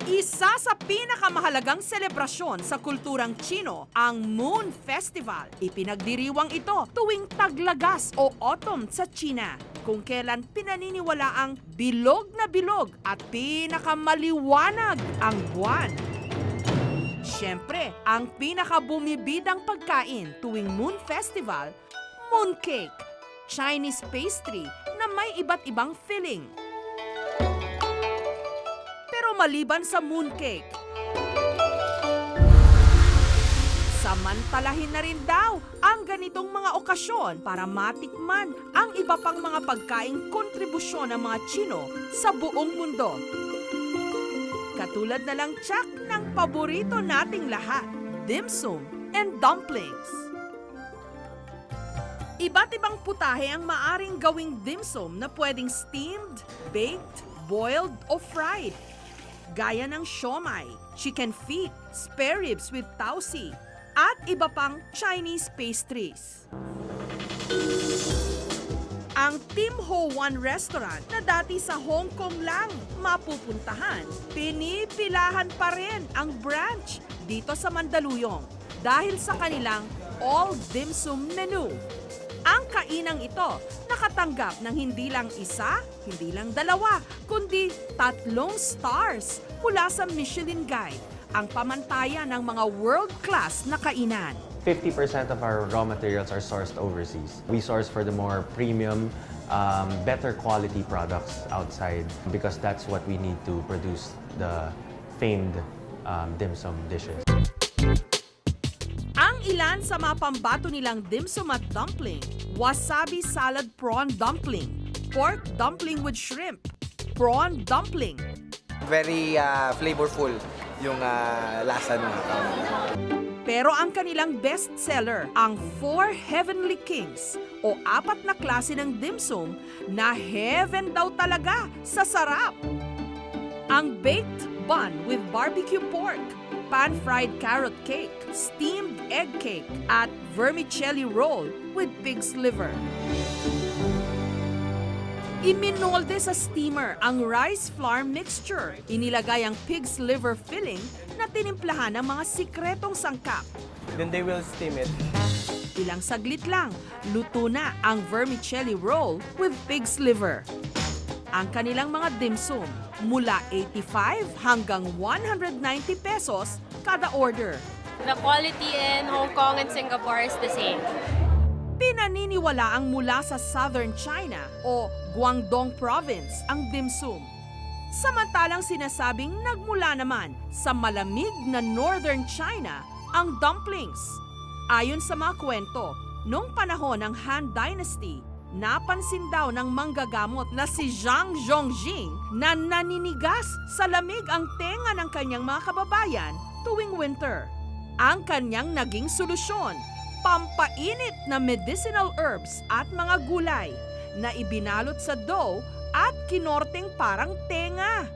Isa sa pinakamahalagang selebrasyon sa kulturang Chino, ang Moon Festival. Ipinagdiriwang ito tuwing taglagas o autumn sa China, kung kailan pinaniniwalaang bilog na bilog at pinakamaliwanag ang buwan. Siyempre, ang pinakabumibidang pagkain tuwing Moon Festival, mooncake, Chinese pastry na may iba't ibang filling. Pero maliban sa mooncake, samantalahin na rin daw ang ganitong mga okasyon para matikman ang iba pang mga pagkaing kontribusyon ng mga Chino sa buong mundo. Katulad na lang tsak ng paborito nating lahat, dim sum and dumplings. Iba't ibang putahe ang maaring gawing dim sum na pwedeng steamed, baked, boiled o fried. Gaya ng siomai, chicken feet, spare ribs with tausi, at iba pang Chinese pastries. Ang Tim Ho Wan restaurant na dati sa Hong Kong lang mapupuntahan, pinipilahan pa rin ang branch dito sa Mandaluyong dahil sa kanilang all dim sum menu. Ang kainang ito nakatanggap ng hindi lang isa, hindi lang dalawa, kundi 3 stars mula sa Michelin Guide, ang pamantayan ng mga world-class na kainan. 50% of our raw materials are sourced overseas. We source for the more premium, better quality products outside because that's what we need to produce the famed dim sum dishes. Ang ilan sa mga pambato nilang dim sum at dumpling, wasabi salad prawn dumpling, pork dumpling with shrimp, prawn dumpling. Very flavorful yung lasa nung Pero ang kanilang best seller, ang 4 Heavenly Kings o 4 na klase ng dim sum na heaven daw talaga sa sarap. Ang baked bun with barbecue pork, pan-fried carrot cake, steamed egg cake, at vermicelli roll with pig's liver. Iminolde sa steamer ang rice flour mixture. Inilagay ang pig's liver filling na tinimplahan ng mga sikretong sangkap. Then they will steam it. Ilang saglit lang, luto na ang vermicelli roll with pig's liver. Ang kanilang mga dim sum, mula 85 hanggang 190 pesos kada order. The quality in Hong Kong and Singapore is the same. Pinaniniwalaang mula sa Southern China o Guangdong Province ang dim sum. Samantalang sinasabing nagmula naman sa malamig na Northern China ang dumplings. Ayon sa mga kwento, noong panahon ng Han Dynasty, napansin daw ng manggagamot na si Zhang Zhongjing na naninigas sa lamig ang tenga ng kanyang mga kababayan tuwing winter. Ang kanyang naging solusyon, pampainit na medicinal herbs at mga gulay na ibinalot sa dough at kinorteng parang tenga.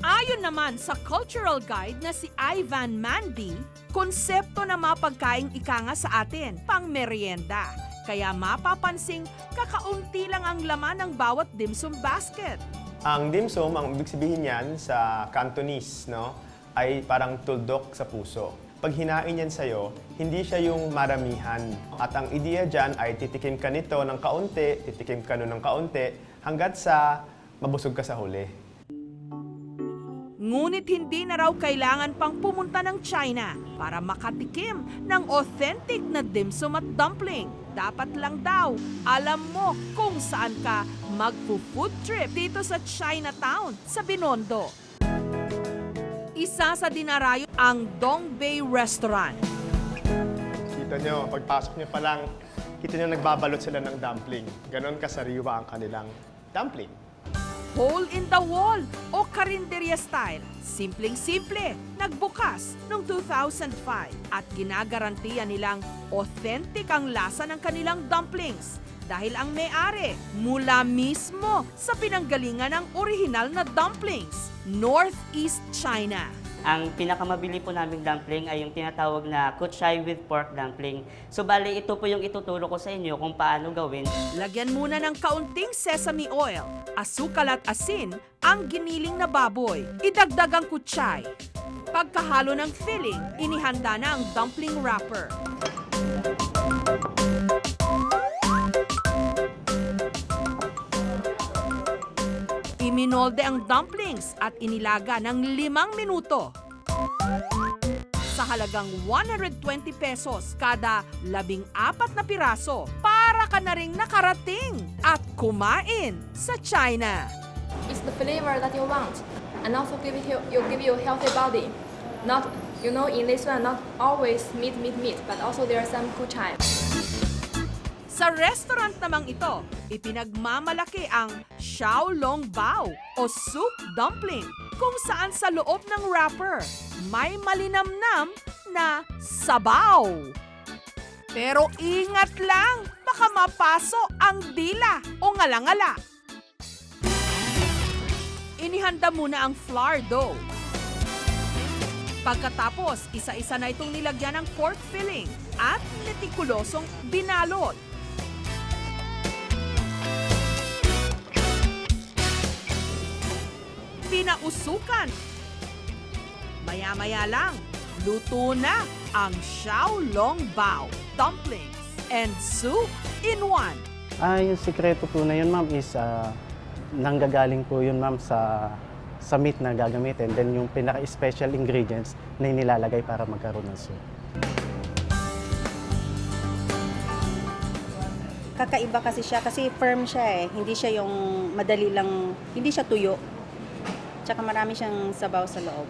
Ayon naman sa cultural guide na si Ivan Mandy, konsepto na mapagkaing ikanga sa atin, pang merienda. Kaya mapapansing kakaunti lang ang laman ng bawat dim sum basket. Ang dim sum, ang ibig sabihin niyan sa Cantonese, no, ay parang tuldok sa puso. Pag hinain yan sa'yo, hindi siya yung maramihan. At ang ideya dyan ay titikim ka nito ng kaunti, titikim ka nun ng kaunti, hanggat sa mabusog ka sa huli. Ngunit hindi na raw kailangan pang pumunta ng China para makatikim ng authentic na dim sum at dumpling. Dapat lang daw, alam mo kung saan ka magpo-food trip dito sa Chinatown, sa Binondo. Isa sa dinarayo ang Dongbei Restaurant. Kita nyo, pagpasok nyo pa lang, kita nyo nagbabalot sila ng dumpling. Ganon kasariwa ang kanilang dumpling. Hole in the wall o karinderya style. Simpleng-simple, nagbukas noong 2005 at ginagarantiya nilang authentic ang lasa ng kanilang dumplings dahil ang may-ari mula mismo sa pinanggalingan ng orihinal na dumplings, Northeast China. Ang pinakamabili po naming dumpling ay yung tinatawag na kuchay with pork dumpling. So bali, ito po yung ituturo ko sa inyo kung paano gawin. Lagyan muna ng kaunting sesame oil, asukal at asin ang giniling na baboy. Idagdag ang kutsay. Pagkahalo ng filling, inihanda na ang dumpling wrapper. Iminolde ang dumplings at inilaga ng 5 minuto. Sa halagang 120 pesos kada 14 na piraso, para ka na ring nakarating at kumain sa China. It's the flavor that you want, and also give you healthy body. Not in this one, not always meat, but also there are some kuchay. Sa restaurant namang ito, ipinagmamalaki ang xiaolongbao o soup dumpling kung saan sa loob ng wrapper may malinamnam na sabaw. Pero ingat lang, baka mapaso ang dila o ngalangala. Inihanda muna ang flour dough. Pagkatapos, isa-isa na itong nilagyan ng pork filling at metikulosong binalot. Pinausukan. Maya-maya lang, luto na ang xiaolongbao, dumplings, and soup in one. Yung sikreto po na yun, ma'am, is nanggagaling po yun, ma'am, sa meat na gagamitin. Then yung pinaka-special ingredients na inilalagay para magkaroon ng soup. Kakaiba kasi siya, kasi firm siya eh. Hindi siya yung madali lang, hindi siya tuyo. Tsaka marami siyang sabaw sa loob.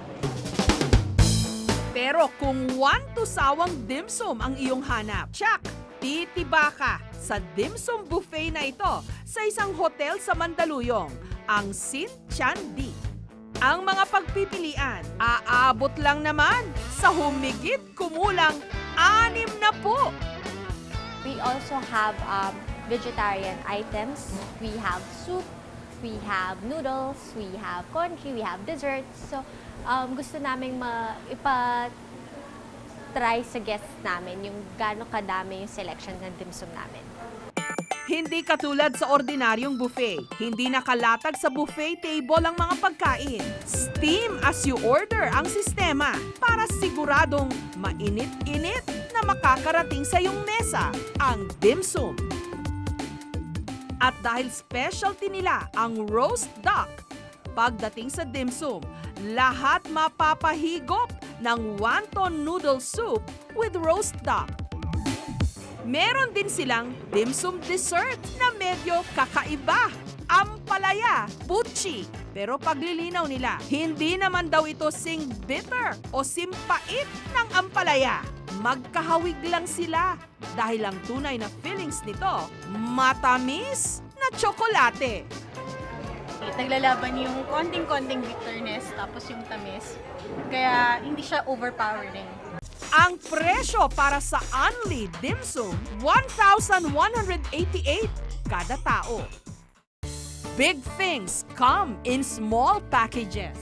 Pero kung one to sawang dim sum ang iyong hanap, tsak, titiba ka sa dim sum buffet na ito sa isang hotel sa Mandaluyong, ang Sin Chan Di. Ang mga pagpipilian, aabot lang naman sa humigit kumulang 6 na po. We also have vegetarian items. We have soup, we have noodles, we have congee, we have desserts. So, gusto naming ipa-try sa guests namin yung gaano kadami yung selection ng dim sum namin. Hindi katulad sa ordinaryong buffet. Hindi nakalatag sa buffet table ang mga pagkain. Steam as you order ang sistema para siguradong mainit-init na makakarating sa iyong mesa ang dim sum. At dahil specialty nila ang roast duck, pagdating sa dim sum, lahat mapapahigop ng wonton noodle soup with roast duck. Meron din silang dim sum dessert na medyo kakaiba, ampalaya, puchi. Pero paglilinaw nila, hindi naman daw ito sing bitter o simpait ng ampalaya. Magkahawig lang sila dahil ang tunay na fillings nito, matamis na tsokolate. Naglalaban yung konting-konting bitterness tapos yung tamis. Kaya hindi siya overpowering. Ang presyo para sa Only Dim Sum, 1,188 kada tao. Big things come in small packages.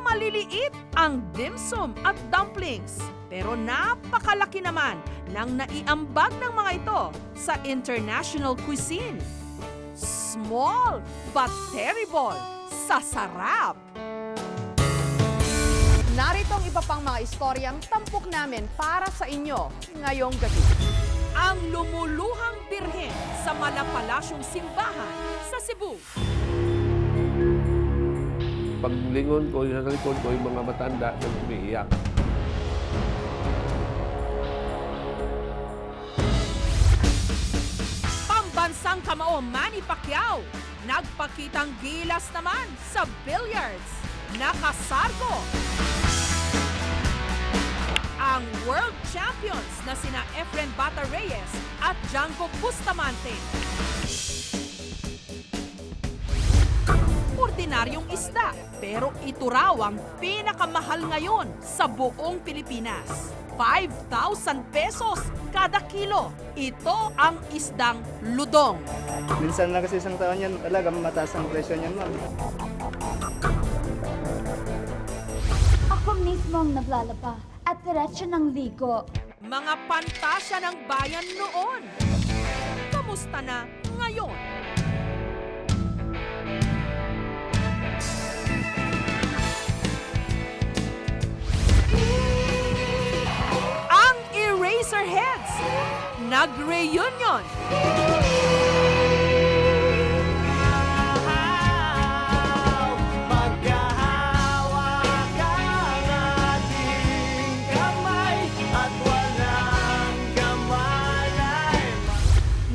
Maliliit ang dim sum at dumplings, pero napakalaki naman ng naiambag ng mga ito sa international cuisine. Small but terrible sa sarap. Narito ang iba pang mga istoryang tampok namin para sa inyo ngayong gabi. Ang lumuluhang birhen sa Malapalasyong Simbahan sa Cebu. Paglingon ko, sa likod ko, yung mga matanda na umiiyak. Pambansang kamao Manny Pacquiao, nagpakitang gilas naman sa billiards. Nakasargo. Ang world champions na sina Efren Bata Reyes at Django Bustamante. Ordinaryong isda, pero ito raw ang pinakamahal ngayon sa buong Pilipinas. 5,000 pesos kada kilo. Ito ang isdang ludong. Minsan lang kasi isang taon yan, talaga mataas ang presyo niyan, ma'am. Ako mismo ang naglalaba at diretso ng ligo. Mga pantasya ng bayan noon. Kamusta na ngayon? Ang Eraserheads nag-reunion.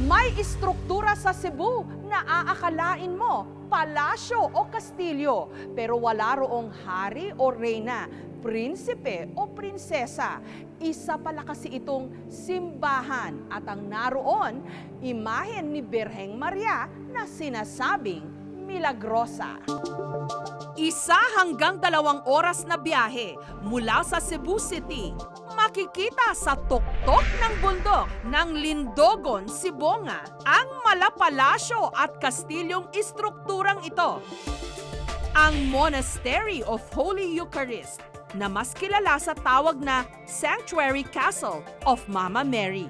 May istruktura sa Cebu na aakalain mo palasyo o kastilyo, pero wala roong hari o reyna, prinsipe o prinsesa. Isa pala kasi itong simbahan at ang naroon, imahen ni Birheng Maria na sinasabing milagrosa. 1 hanggang 2 oras na biyahe mula sa Cebu City. Makikita sa tuktok ng bundok ng Lindogon, Sibonga ang malapalasyo at kastilyong istrukturang ito. Ang Monastery of Holy Eucharist na mas kilala sa tawag na Sanctuary Castle of Mama Mary.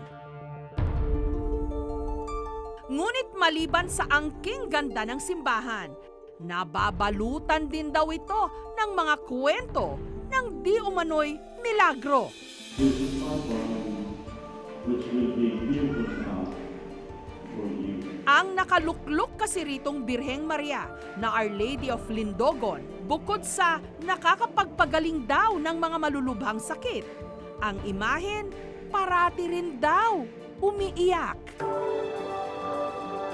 Ngunit maliban sa angking ganda ng simbahan, nababalutan din daw ito ng mga kwento ng di umano'y milagro. Ang nakaluklok kasi ritong Birheng Maria na Our Lady of Lindogon, bukod sa nakakapagpagaling daw ng mga malulubhang sakit, ang imahen parati rin daw umiiyak.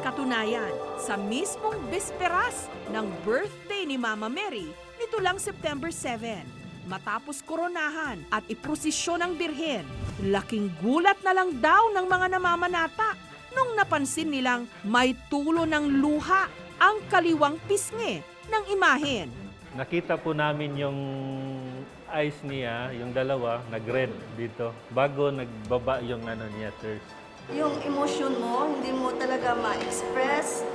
Katunayan, sa mismong bisperas ng birthday ni Mama Mary, nito lang September 7, matapos koronahan at iprosisyon ang birhen, laking gulat na lang daw ng mga namamanata nung napansin nilang may tulo ng luha ang kaliwang pisngi ng imahen. Nakita po namin yung eyes niya, yung dalawa, nag-red dito, bago nagbaba yung niya, sirs. Yung emotion mo, hindi mo talaga ma-express.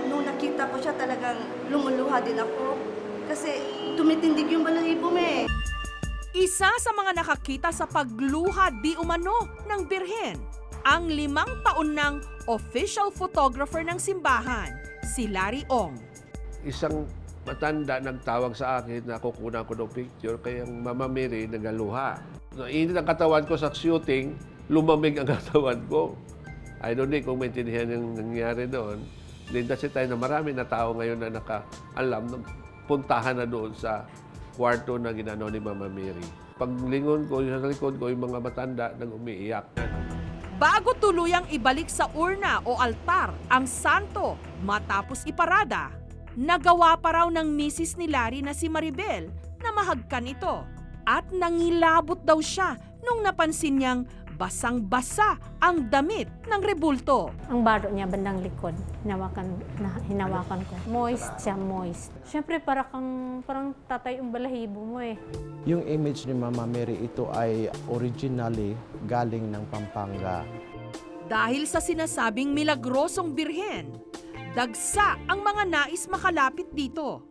Nung nakita ko siya, talagang lumuluha din ako. Kasi tumitindig yung balahibo mo eh. Isa sa mga nakakita sa pagluha di umano ng birhen, ang 5 taon ng official photographer ng simbahan, si Larry Ong. Isang matanda nagtawag sa akin na kukunan ko ng picture, kaya ang Mama Mary nagaluha. Init ang katawan ko sa shooting, lumamig ang katawan ko. I don't know kung maintindihan yung nangyari doon. Then kasi tayo na marami na tao ngayon na nakaalam, puntahan na doon sa kwarto na ginano ni Mama Mary. Paglingon ko, sa likod ko, yung mga matanda nag-umiiyak. Bago tuluyang ibalik sa urna o altar ang santo matapos iparada, nagawa pa raw ng misis ni Larry na si Maribel na mahagkan ito. At nangilabot daw siya nung napansin niyang basang-basa ang damit ng rebulto. Ang baro niya bandang likod, hinawakan ko. Moist siya, moist. Siyempre parang tatay yung balahibo mo eh. Yung image ni Mama Mary, ito ay originally galing ng Pampanga. Dahil sa sinasabing milagrosong birhen, dagsa ang mga nais makalapit dito.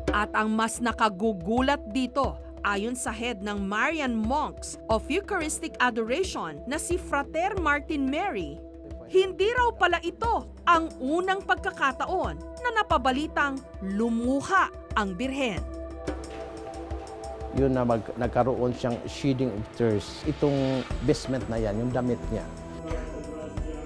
At ang mas nakagugulat dito, ayon sa head ng Marian Monks of Eucharistic Adoration na si Frater Martin Mary, hindi raw pala ito ang unang pagkakataon na napabalitang lumuha ang birhen. Yun na nagkaroon siyang shedding of tears. Itong basement na yan, yung damit niya.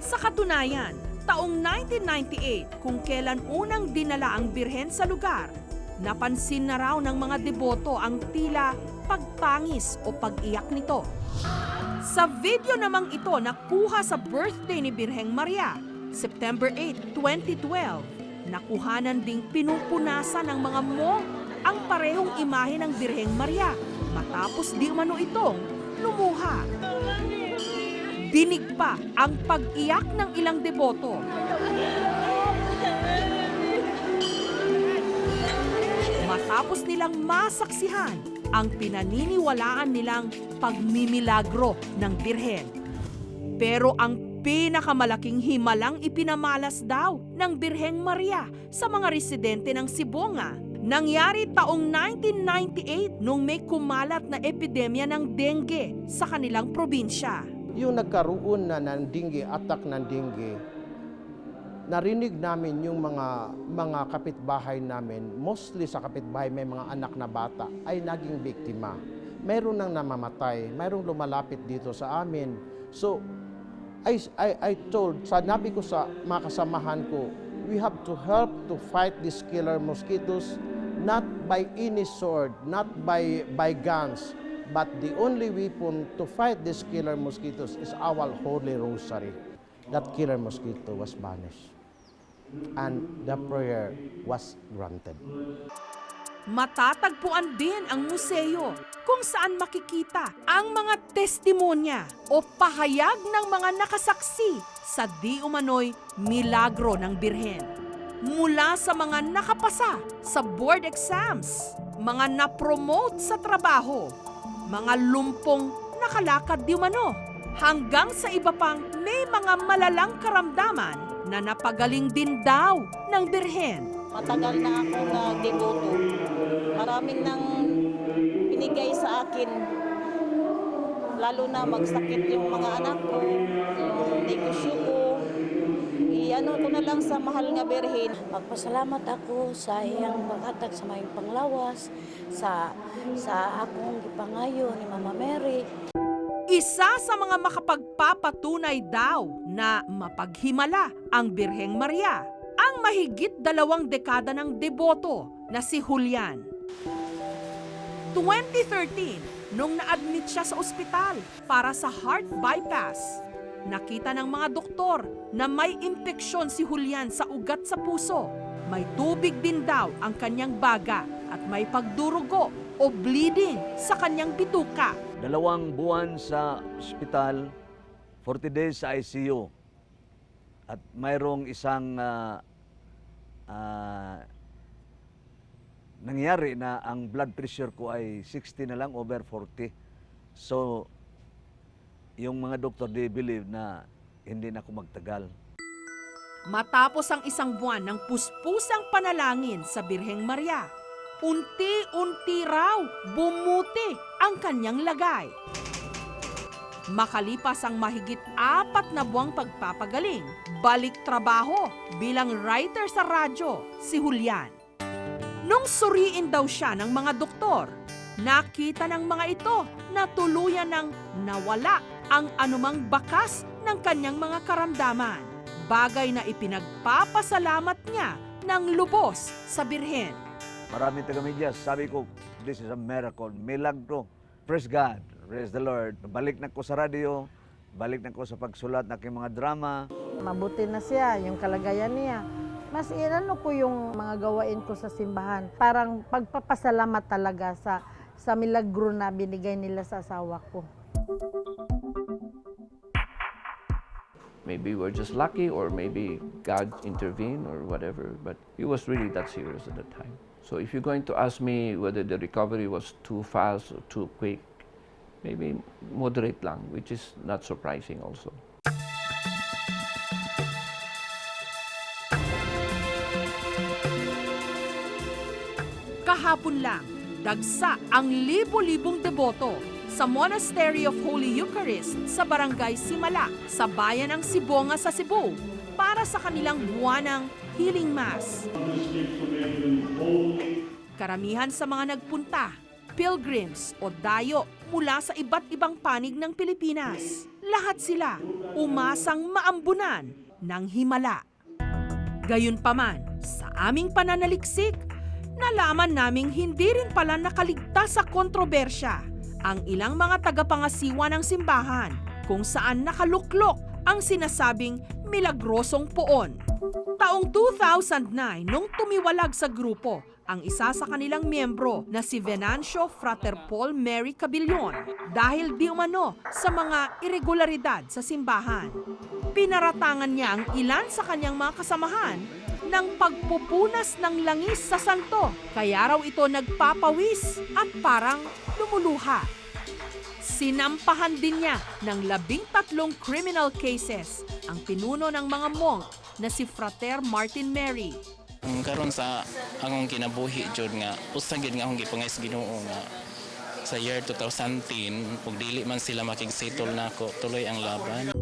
Sa katunayan, taong 1998 kung kailan unang dinala ang birhen sa lugar, napansin na raw ng mga deboto ang tila pagpangis o pag-iyak nito. Sa video namang ito nakuha sa birthday ni Birheng Maria, September 8, 2012, nakuhanan ding pinupunasan ng mga monk ang parehong imahe ng Birheng Maria matapos di umano itong lumuha. Dinig pa ang pag-iyak ng ilang deboto. Matapos nilang masaksihan ang pinaniniwalaan nilang pagmimilagro ng birhen. Pero ang pinakamalaking himalang ipinamalas daw ng Birheng Maria sa mga residente ng Sibonga Nangyari taong 1998 nung may kumalat na epidemya ng dengue sa kanilang probinsya. Yung nagkaroon na ng dengue, attack ng dengue, narinig namin yung mga kapitbahay namin, mostly sa kapitbahay may mga anak na bata, ay naging biktima. Mayroon nang namamatay, mayroong lumalapit dito sa amin. So, I told, sabi ko sa mga kasamahan ko, we have to help to fight these killer mosquitoes, not by any sword, not by guns, but the only weapon to fight these killer mosquitoes is our holy rosary. That killer mosquito was banished, and the prayer was granted. Matatagpuan din ang museo kung saan makikita ang mga testimonya o pahayag ng mga nakasaksi sa di umano'y milagro ng Birhen. Mula sa mga nakapasa sa board exams, mga na-promote sa trabaho, mga lumpong nakalakad di umano, hanggang sa iba pang may mga malalang karamdaman na napagaling din daw ng Birhen. Matagal na ako nagdeboto. Maraming nang binigay sa akin. Lalo na magsakit yung mga anak ko, yung negosyo ko. Iano ko na lang sa mahal nga Birhen. Magpasalamat ako sa iyang paghatag sa mayong panglawas, sa akong gipangayo ni Mama Mary. Isa sa mga makapagpapatunay daw na mapaghimala ang Birheng Maria, ang mahigit 2 dekada ng deboto na si Julian. 2013, nung na-admit siya sa ospital para sa heart bypass, nakita ng mga doktor na may impeksyon si Julian sa ugat sa puso. May tubig din daw ang kanyang baga at may pagdurugo o bleeding sa kanyang bituka. 2 buwan sa ospital, 40 days sa ICU. At mayroong isang nangyari na ang blood pressure ko ay 60 na lang over 40. So, yung mga doktor, they believe na hindi na ako magtagal. Matapos ang 1 buwan ng puspusang panalangin sa Birheng Maria, unti-unti raw bumuti ang kanyang lagay. Makalipas ang mahigit 4 na buwang pagpapagaling, balik trabaho bilang writer sa radyo si Julian. Nung suriin daw siya ng mga doktor, nakita ng mga ito na tuluyan ng nawala ang anumang bakas ng kanyang mga karamdaman. Bagay na ipinagpapasalamat niya ng lubos sa Birhen. Maraming taga-medyas, sabi ko, this is a miracle, milagro. Praise God, praise the Lord. Balik na ko sa radio, balik na ko sa pagsulat ng aking mga drama. Mabuti na siya, yung kalagayan niya. Mas inano ko yung mga gawain ko sa simbahan. Parang pagpapasalamat talaga sa milagro na binigay nila sa asawa ko. Maybe we're just lucky or maybe God intervened or whatever, but he was really that serious at the time. So if you're going to ask me whether the recovery was too fast or too quick, maybe moderate lang, which is not surprising also. Kahapon lang, dagsa ang libo-libong deboto sa Monastery of Holy Eucharist sa Barangay Simala sa bayan ng Sibonga sa Cebu para sa kanilang buwanang Healing Mass. Karamihan sa mga nagpunta, pilgrims o dayo mula sa iba't ibang panig ng Pilipinas. Lahat sila umasang maambunan ng himala. Gayunpaman, sa aming pananaliksik, nalaman naming hindi rin pala nakaligtas sa kontrobersya ang ilang mga tagapangasiwa ng simbahan kung saan nakaluklok ang sinasabing milagrosong poon. Taong 2009 nung tumiwalag sa grupo ang isa sa kanilang miyembro na si Venancio Frater Paul Mary Cabillon dahil di umano sa mga irregularidad sa simbahan. Pinaratangan niya ang ilan sa kanyang mga kasamahan ng pagpupunas ng langis sa santo. Kaya raw ito nagpapawis at parang lumuluha. Sinampahan din niya ng 13 criminal cases ang pinuno ng mga monk na si Frater Martin Mary. Karon sa akong kinabuhi jud nga usa gid nga akong gipangay sa Ginoo nga sa year 2010 ug dili man sila makigsettle nako tuloy ang laban.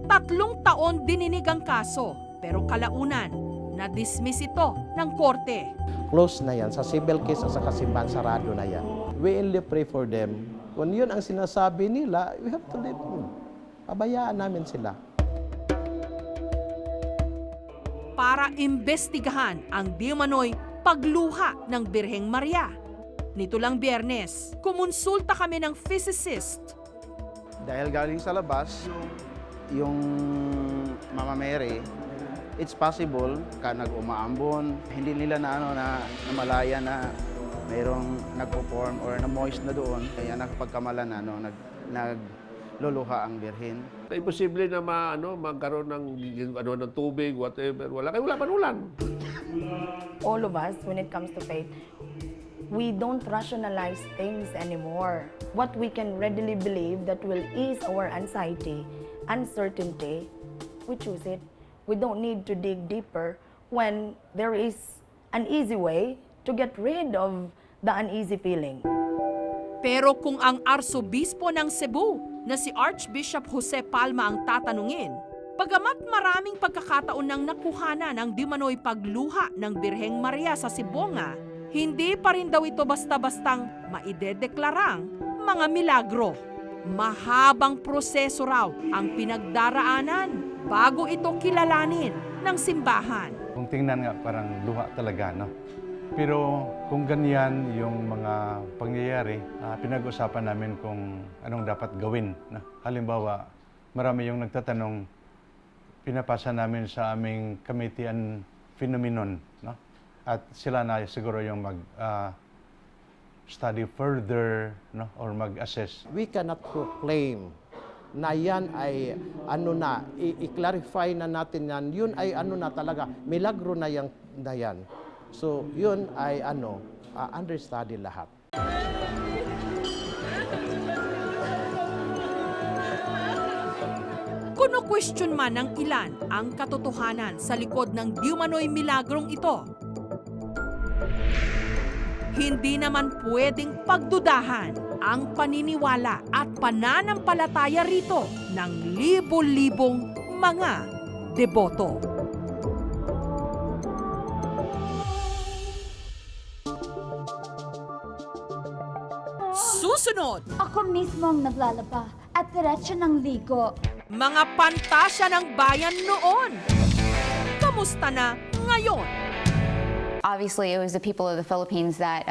3 taon dininig ang kaso, pero kalaunan na-dismiss ito ng korte. Close na yan. Sa civil case at sa kasimbahan, sarado na yan. We only pray for them. Kung yun ang sinasabi nila, we have to let them. Pabayaan namin sila. Para imbestigahan ang di umano'y pagluha ng Birheng Maria. Nito lang Biyernes, kumonsulta kami ng physicist. Dahil galing sa labas, yung Mama Mary, it's possible ka nag-umaambon, hindi nila na malaya na mayroong nag-perform or na-moist na doon, kaya nakapagkamalan nagluluha ang birhen. Imposible na magkaroon ng tubig, whatever. Wala pa ulan. All of us, when it comes to faith, we don't rationalize things anymore. What we can readily believe that will ease our anxiety, uncertainty, we choose it. We don't need to dig deeper when there is an easy way to get rid of the uneasy feeling. Pero kung ang Arsobispo ng Cebu na si Archbishop Jose Palma ang tatanungin, bagamat maraming pagkakataon nang nakuhana ng di umano'y pagluha ng Birheng Maria sa Sibonga, hindi pa rin daw ito basta-bastang maidedeklarang mga milagro. Mahabang proseso raw ang pinagdaraanan bago ito kilalanin ng simbahan. Kung tingnan nga, parang luha talaga, no? Pero kung ganyan yung mga pangyayari, pinag-usapan namin kung anong dapat gawin. No? Halimbawa, marami yung nagtatanong, pinapasa namin sa aming Committee on Phenomenon. No? At sila na siguro yung study further, no, or mag-assess. We cannot proclaim na yan ay i-clarify na natin yan, yun ay na talaga, milagro na yan. So yun ay understudy lahat. Kuno question man ng ilan ang katotohanan sa likod ng di umano'y milagrong ito, hindi naman pwedeng pagdudahan ang paniniwala at pananampalataya rito ng libo-libong mga deboto. Susunod, ako mismo ang naglalaba at diretso ng ligo. Mga pantasya ng bayan noon. Kamusta na ngayon? Obviously, it was the people of the Philippines that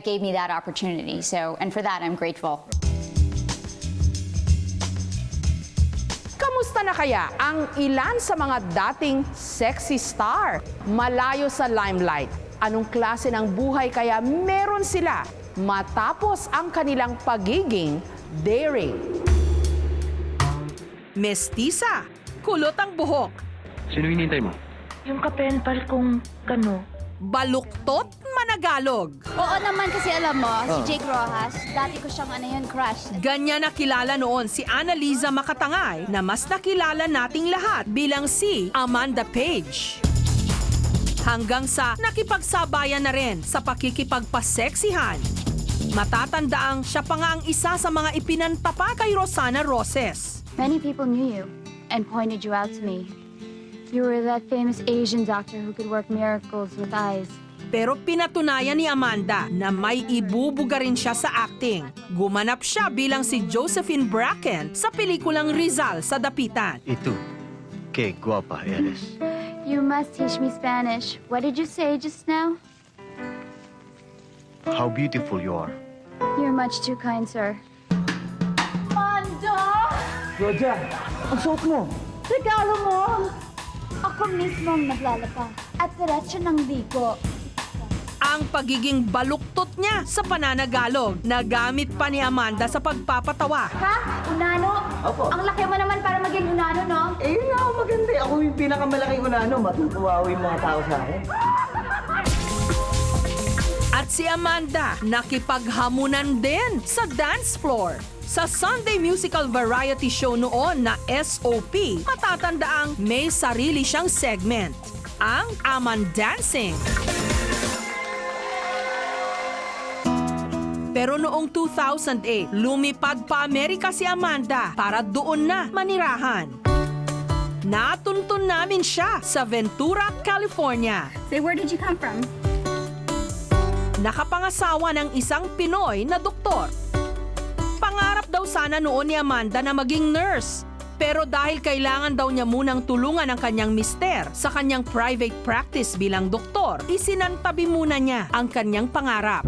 gave me that opportunity. So, and for that, I'm grateful. Kamusta na kaya ang ilan sa mga dating sexy star? Malayo sa limelight. Anong klase ng buhay kaya meron sila matapos ang kanilang pagiging daring? Mestiza, kulot ang buhok. Sino hinihintay mo? Yung kapenpal kong kano. Baluktot managalog. Oo naman kasi alam mo, si Jake Rojas, dati ko siyang crush. Ganyan nakilala noon si Annaliza Makatangay na mas nakilala nating lahat bilang si Amanda Page. Hanggang sa nakipagsabayan na rin sa pakikipagpaseksihan. Matatandaang siya pa nga ang isa sa mga ipinantapa kay Rosana Roses. Many people knew you and pointed you out to me. You were that famous Asian doctor who could work miracles with eyes. Pero pinatunayan ni Amanda na may ibubuga rin siya sa acting. Gumanap siya bilang si Josephine Bracken sa pelikulang Rizal sa Dapitan. Ito, que guapa eres. You must teach me Spanish. What did you say just now? How beautiful you are. You're much too kind, sir. Amanda! Roja, ang suot mo. Regalo mo! Ako mismo ang naglalaba at diretso ng ligo. Ang pagiging baluktot niya sa pananagalog, nagamit pa ni Amanda sa pagpapatawa. Ha? Unano? Opo. Ang laki mo naman para maging unano, no? Eh, yun nga ako maganda. Ako yung pinakamalaking unano. Matutuwa yung mga tao sa akin. At si Amanda, nakipaghamunan din sa dance floor. Sa Sunday musical variety show noon na SOP, matatandaang may sarili siyang segment. ang Amandancing. Pero noong 2008, lumipad pa Amerika si Amanda para doon na manirahan. Natuntun namin siya sa Ventura, California. Say, where did you come from? Nakapangasawa ng isang Pinoy na doktor. Pangarap daw sana noon ni Amanda na maging nurse. Pero dahil kailangan daw niya munang tulungan ang kanyang mister sa kanyang private practice bilang doktor, isinantabi muna niya ang kanyang pangarap.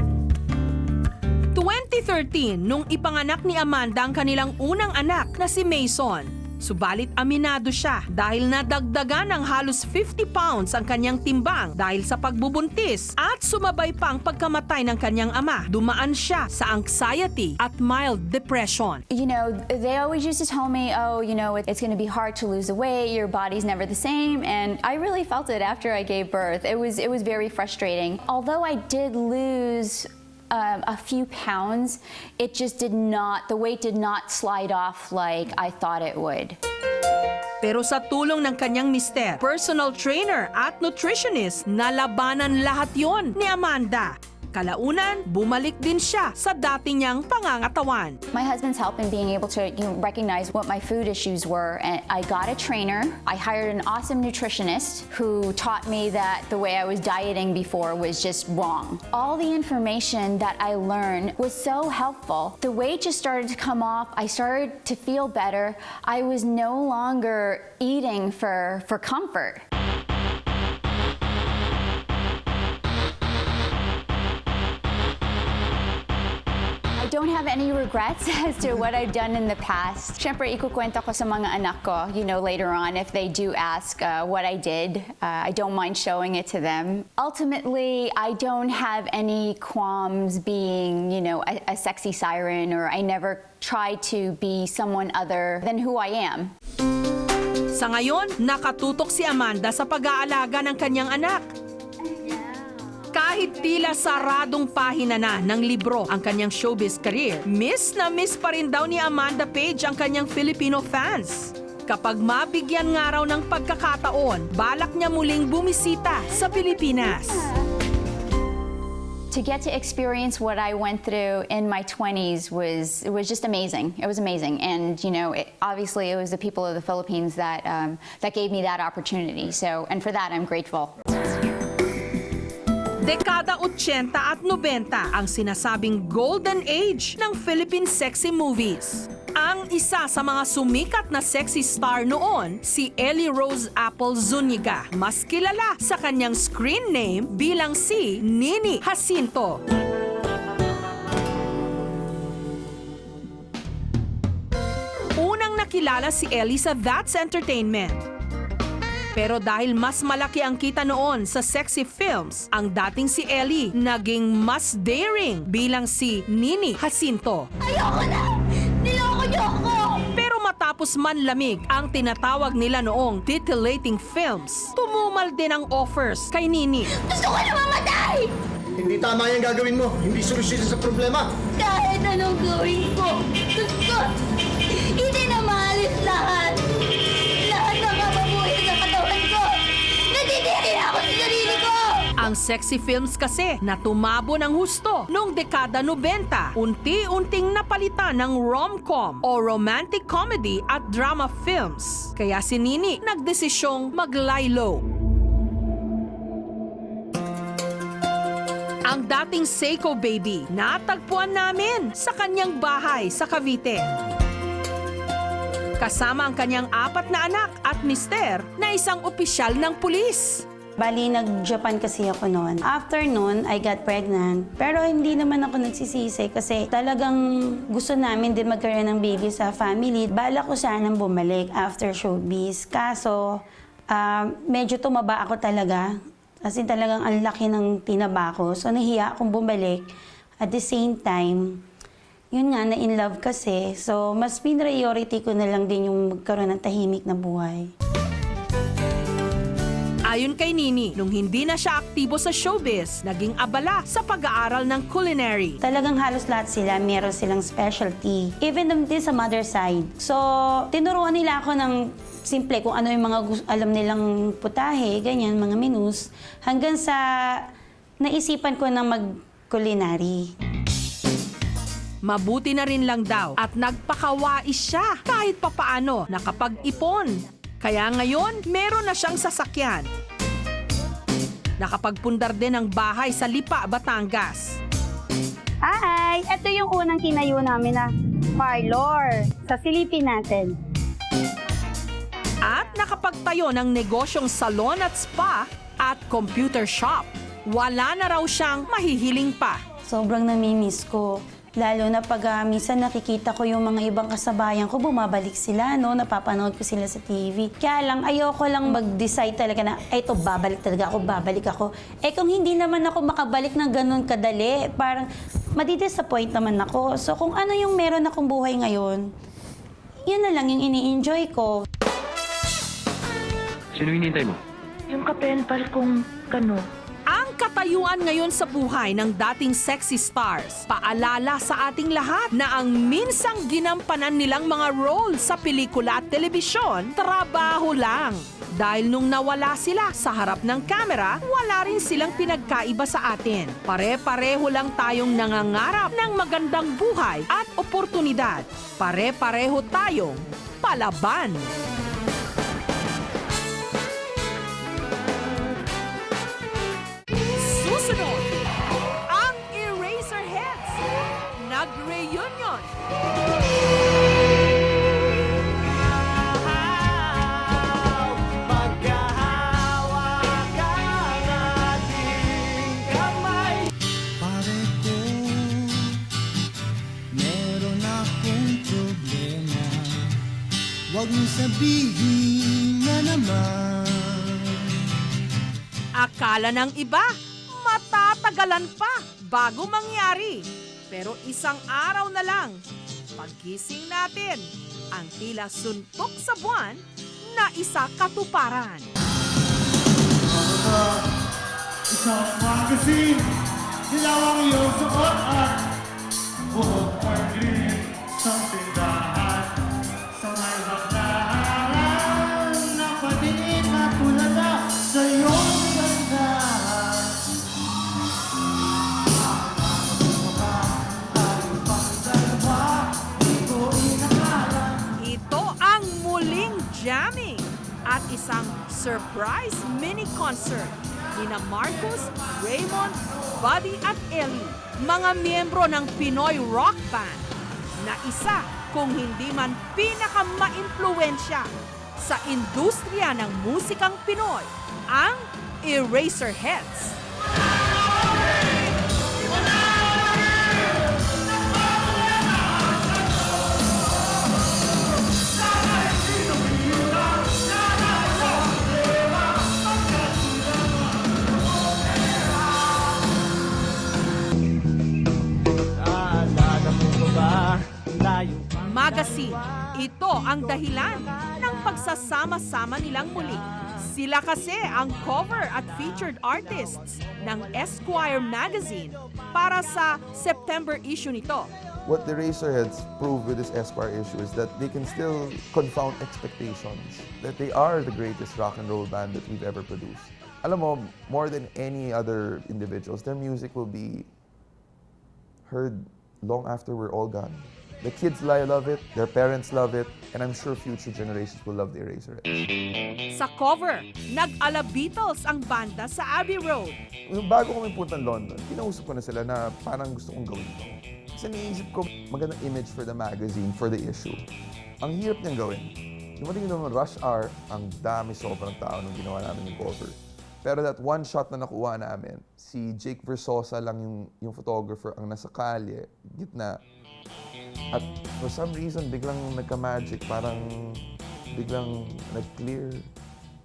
2013, nung ipanganak ni Amanda ang kanilang unang anak na si Mason. Subalit aminado siya dahil nadagdagan ng halos 50 pounds ang kanyang timbang dahil sa pagbubuntis at sumabay pa ang pagkamatay ng kanyang ama. Dumaan siya sa anxiety at mild depression. You know, they always used to tell me, oh, you know, it's going to be hard to lose the weight, your body's never the same, and I really felt it after I gave birth. It was very frustrating. Although I did lose a few pounds, it just the weight did not slide off like I thought it would. Pero sa tulong ng kanyang mister, personal trainer at nutritionist, nalabanan lahat yon ni Amanda. Kalaunan, bumalik din siya sa dati niyang pangangatawan. My husband's help in being able to recognize what my food issues were, and I got a trainer. I hired an awesome nutritionist who taught me that the way I was dieting before was just wrong. All the information that I learned was so helpful. The weight just started to come off. I started to feel better. I was no longer eating for comfort. I don't have any regrets as to what I've done in the past. Siyempre, ikukwento ko sa mga anak ko, you know, later on if they do ask what I did. I don't mind showing it to them. Ultimately, I don't have any qualms being, you know, a sexy siren, or I never try to be someone other than who I am. Sa ngayon, nakatutok si Amanda sa pag-aalaga ng kanyang anak. Kahit tila saradong pahina na ng libro ang kanyang showbiz career, miss na miss pa rin daw ni Amanda Page ang kanyang Filipino fans. Kapag mabigyan nga raw ng pagkakataon, balak niya muling bumisita sa Pilipinas. To get to experience what I went through in my 20s was just amazing. It was amazing, and you know, obviously it was the people of the Philippines that gave me that opportunity. So, and for that, I'm grateful. Dekada 80 at 90 ang sinasabing golden age ng Philippine sexy movies. Ang isa sa mga sumikat na sexy star noon, si Ellie Rose Apple Zuniga, mas kilala sa kanyang screen name bilang si Nini Jacinto. Unang nakilala si Ellie sa That's Entertainment. Pero dahil mas malaki ang kita noon sa sexy films, ang dating si Ellie naging mas daring bilang si Nini Jacinto. Ayoko na! Niloko niyo ako! Pero matapos manlamig ang tinatawag nila noong titillating films, tumumal din ang offers kay Nini. Gusto ko na mamatay! Hindi tama yung gagawin mo. Hindi solusyon sa problema. Kahit anong gawin ko, gusto, hindi na maalis lahat. Lahat ng kapabuhay sa katawan ko. Natitiri ako sa sarili ko! Ang sexy films kasi na tumabo ng husto noong dekada 90, unti-unting napalitan ng rom-com o romantic comedy at drama films. Kaya si Nini nagdesisyong mag-lie low. Ang dating Seiko baby, natagpuan namin sa kanyang bahay sa Cavite. Kasama ang kanyang 4 na anak at mister na isang opisyal ng pulis. Bali, nag-Japan kasi ako noon. After noon, I got pregnant. Pero hindi naman ako nagsisisi kasi talagang gusto namin din magkaroon ng baby sa family. Bala ko sanang bumalik after showbiz. Kaso, medyo tumaba ako talaga. As in talagang ang laki ng tinaba ko. So nahiya akong bumalik. At the same time, yun nga, na-in love kasi. So mas priority ko na lang din yung magkaroon ng tahimik na buhay. Ayon kay Nini, nung hindi na siya aktibo sa showbiz, naging abala sa pag-aaral ng culinary. Talagang halos lahat sila, meron silang specialty. Even din sa mother side. So, tinuruan nila ako ng simple kung ano yung mga alam nilang putahe, ganyan, mga menus, hanggang sa naisipan ko na mag-culinary. Mabuti na rin lang daw at nagpakawais siya kahit papaano nakapag-ipon. Kaya ngayon, meron na siyang sasakyan. Nakapagpundar din ng bahay sa Lipa, Batangas. Hi! Ito yung unang tinayo namin na parlor. Sa silipin natin. At nakapagtayo ng negosyong salon at spa at computer shop. Wala na raw siyang mahihiling pa. Sobrang namimiss ko. Lalo na pag minsan nakikita ko yung mga ibang kasabayan ko, bumabalik sila, no? Napapanood ko sila sa TV. Kaya lang, ayoko lang mag-decide talaga na, eto, babalik ako. Eh kung hindi naman ako makabalik ng ganun kadali, parang madidisappoint naman ako. So kung ano yung meron akong buhay ngayon, yun na lang yung ini-enjoy ko. Sino hinihintay mo? Yung kapenpal kong kano. Ang katayuan ngayon sa buhay ng dating sexy stars, paalala sa ating lahat na ang minsang ginampanan nilang mga role sa pelikula at telebisyon, trabaho lang. Dahil nung nawala sila sa harap ng kamera, wala rin silang pinagkaiba sa atin. Pare-pareho lang tayong nangangarap ng magandang buhay at oportunidad. Pare-pareho tayong palaban. Susunod, ang Eraserheads nag-reunion. Pare ko, meron akong problema. Huwag mo sabihin na naman. Akala ng iba, matatagalan pa bago mangyari. Pero isang araw na lang, paggising natin, ang tila suntok sa buwan na isa katuparan. Isang magazine, dilawang iyong suot at buhok pag-green sa tindahan. Sa may baklaan, napatingin na tulala sa iyong ganda. Ito ang muling jamming at isang surprise mini concert nina Marcus, Raymond, Buddy at Ellie, mga miyembro ng Pinoy rock band na isa kung hindi man pinaka-maimpluwensya sa industriya ng musikang Pinoy, ang Eraserheads. Magazine. Ito ang dahilan ng pagsasama-sama nilang muli. Sila kasi ang cover at featured artists ng Esquire magazine para sa September issue nito. What the Eraserheads prove with this Esquire issue is that they can still confound expectations, that they are the greatest rock and roll band that we've ever produced. Alam mo, more than any other individuals, their music will be heard long after we're all gone. The kids love it, their parents love it, and I'm sure future generations will love the Eraserheads. Sa cover, nag-ala Beatles ang banda sa Abbey Road. Yung bago kami punta ng London, kinausap ko na sila na parang gusto kong gawin ito. Kasi naisip ko, magandang image for the magazine, for the issue. Ang hirap niyang gawin. Dumating naman rush hour, ang dami sobrang tao nung ginawa namin yung cover. Pero that one shot na nakuha namin, si Jake Versosa lang yung photographer ang nasa kalye, gitna. At for some reason, biglang nagka-magic, parang biglang nag-clear.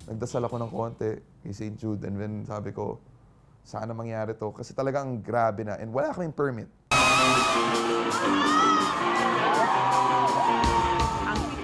Nagdasal ako ng konti kay St. Jude and then sabi ko, sana mangyari to kasi talagang grabe na and wala kaming permit. Ang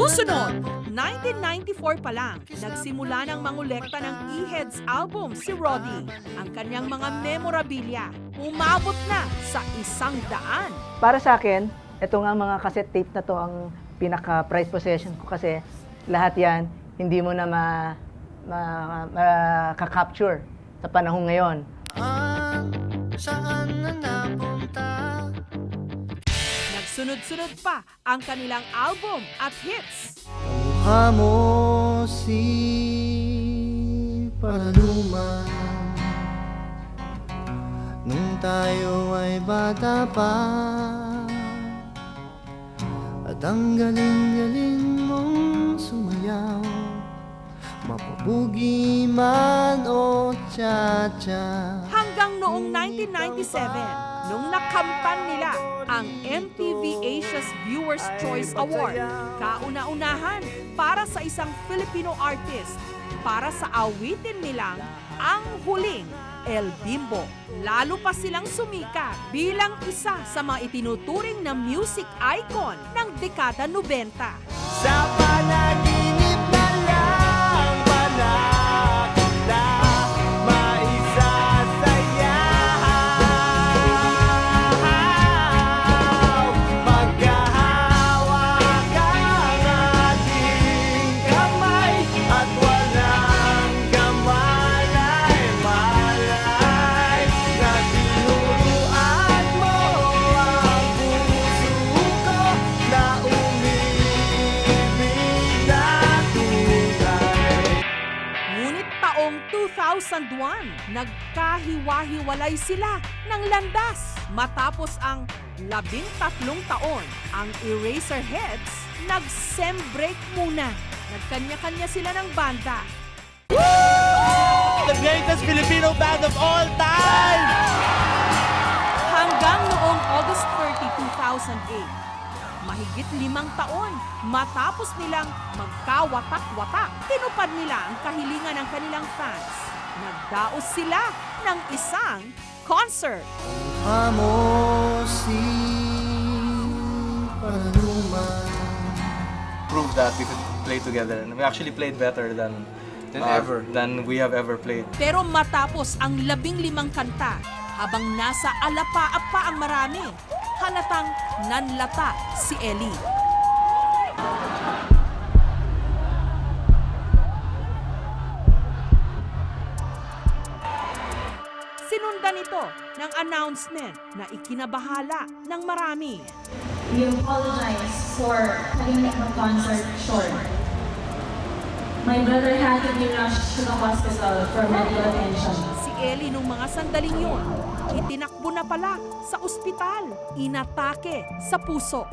Susunod, 1994 pa lang, nagsimula ng mangolekta ng E-Heads album si Roddy. Ang kanyang mga memorabilia, umabot na sa 100. Para sa akin, ito nga mga cassette tape na to ang pinaka-prize possession ko kasi lahat yan hindi mo na makaka-capture sa panahon ngayon. Saan na napunta? Nagsunod-sunod pa ang kanilang album at hits. Mukha mo si Paraluma nung tayo ay bata pa. At ang galing-galing mong sumayaw, mapabugi man o cha-cha. Hanggang noong 1997, nung nakamtan nila ang MTV Asia's Viewers' Choice Award, kauna-unahan para sa isang Filipino artist para sa awitin nilang Ang Huling El Bimbo. Lalo pa silang sumikat bilang isa sa mga itinuturing na music icon ng dekada 90. Sa panaginip na lang panakita, maisasayaw, magkahawak ang ating kamay at walang kamalay-malay na tinuruan mo ang puso ko na umibig na tunay. Ngunit taong 2001, nagkahiwa-hiwalay sila ng landas. Matapos ang 13 taon, ang Eraserheads nag-sem-break muna. Nagkanya-kanya sila ng banda. The greatest Filipino band of all time! Hanggang noong August 30, 2008, mahigit 5 taon matapos nilang magkawatak-watak, tinupad nila ang kahilingan ng kanilang fans. Nagdaos sila ng isang concert. Mukha mo si Paraluma. Prove that we could play together. And we actually played better than we have ever played. Pero matapos ang 15 kanta, habang nasa alapa-apa ang marami, halatang nanlata si Ellie. Sinundan ito ng announcement na ikinabahala ng marami. We apologize for cutting the concert short. My brother had to be rushed to the hospital for medical attention. Si Ellie nung mga sandaling yun, itinakbo na pala sa ospital, inatake sa puso.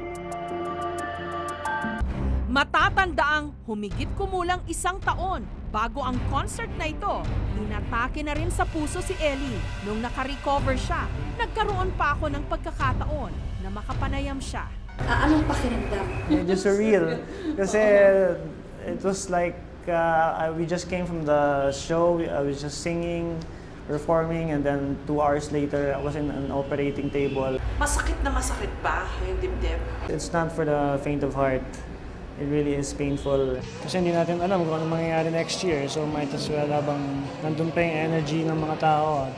Matatandaang humigit kumulang 1 taon bago ang concert na ito, inatake na rin sa puso si Ellie. Nung nakarecover siya, nagkaroon pa ako ng pagkakataon na makapanayam siya. Anong pakiramdam? Medyo surreal. Kasi it was like we just came from the show, I was just singing, performing, and then 2 hours later, I was in an operating table. Masakit na masakit ba yung dibdib? It's not for the faint of heart. It really is painful. Kasi hindi natin alam kung ano mangyayari next year, so might as well habang nandun pa yung energy ng mga tao at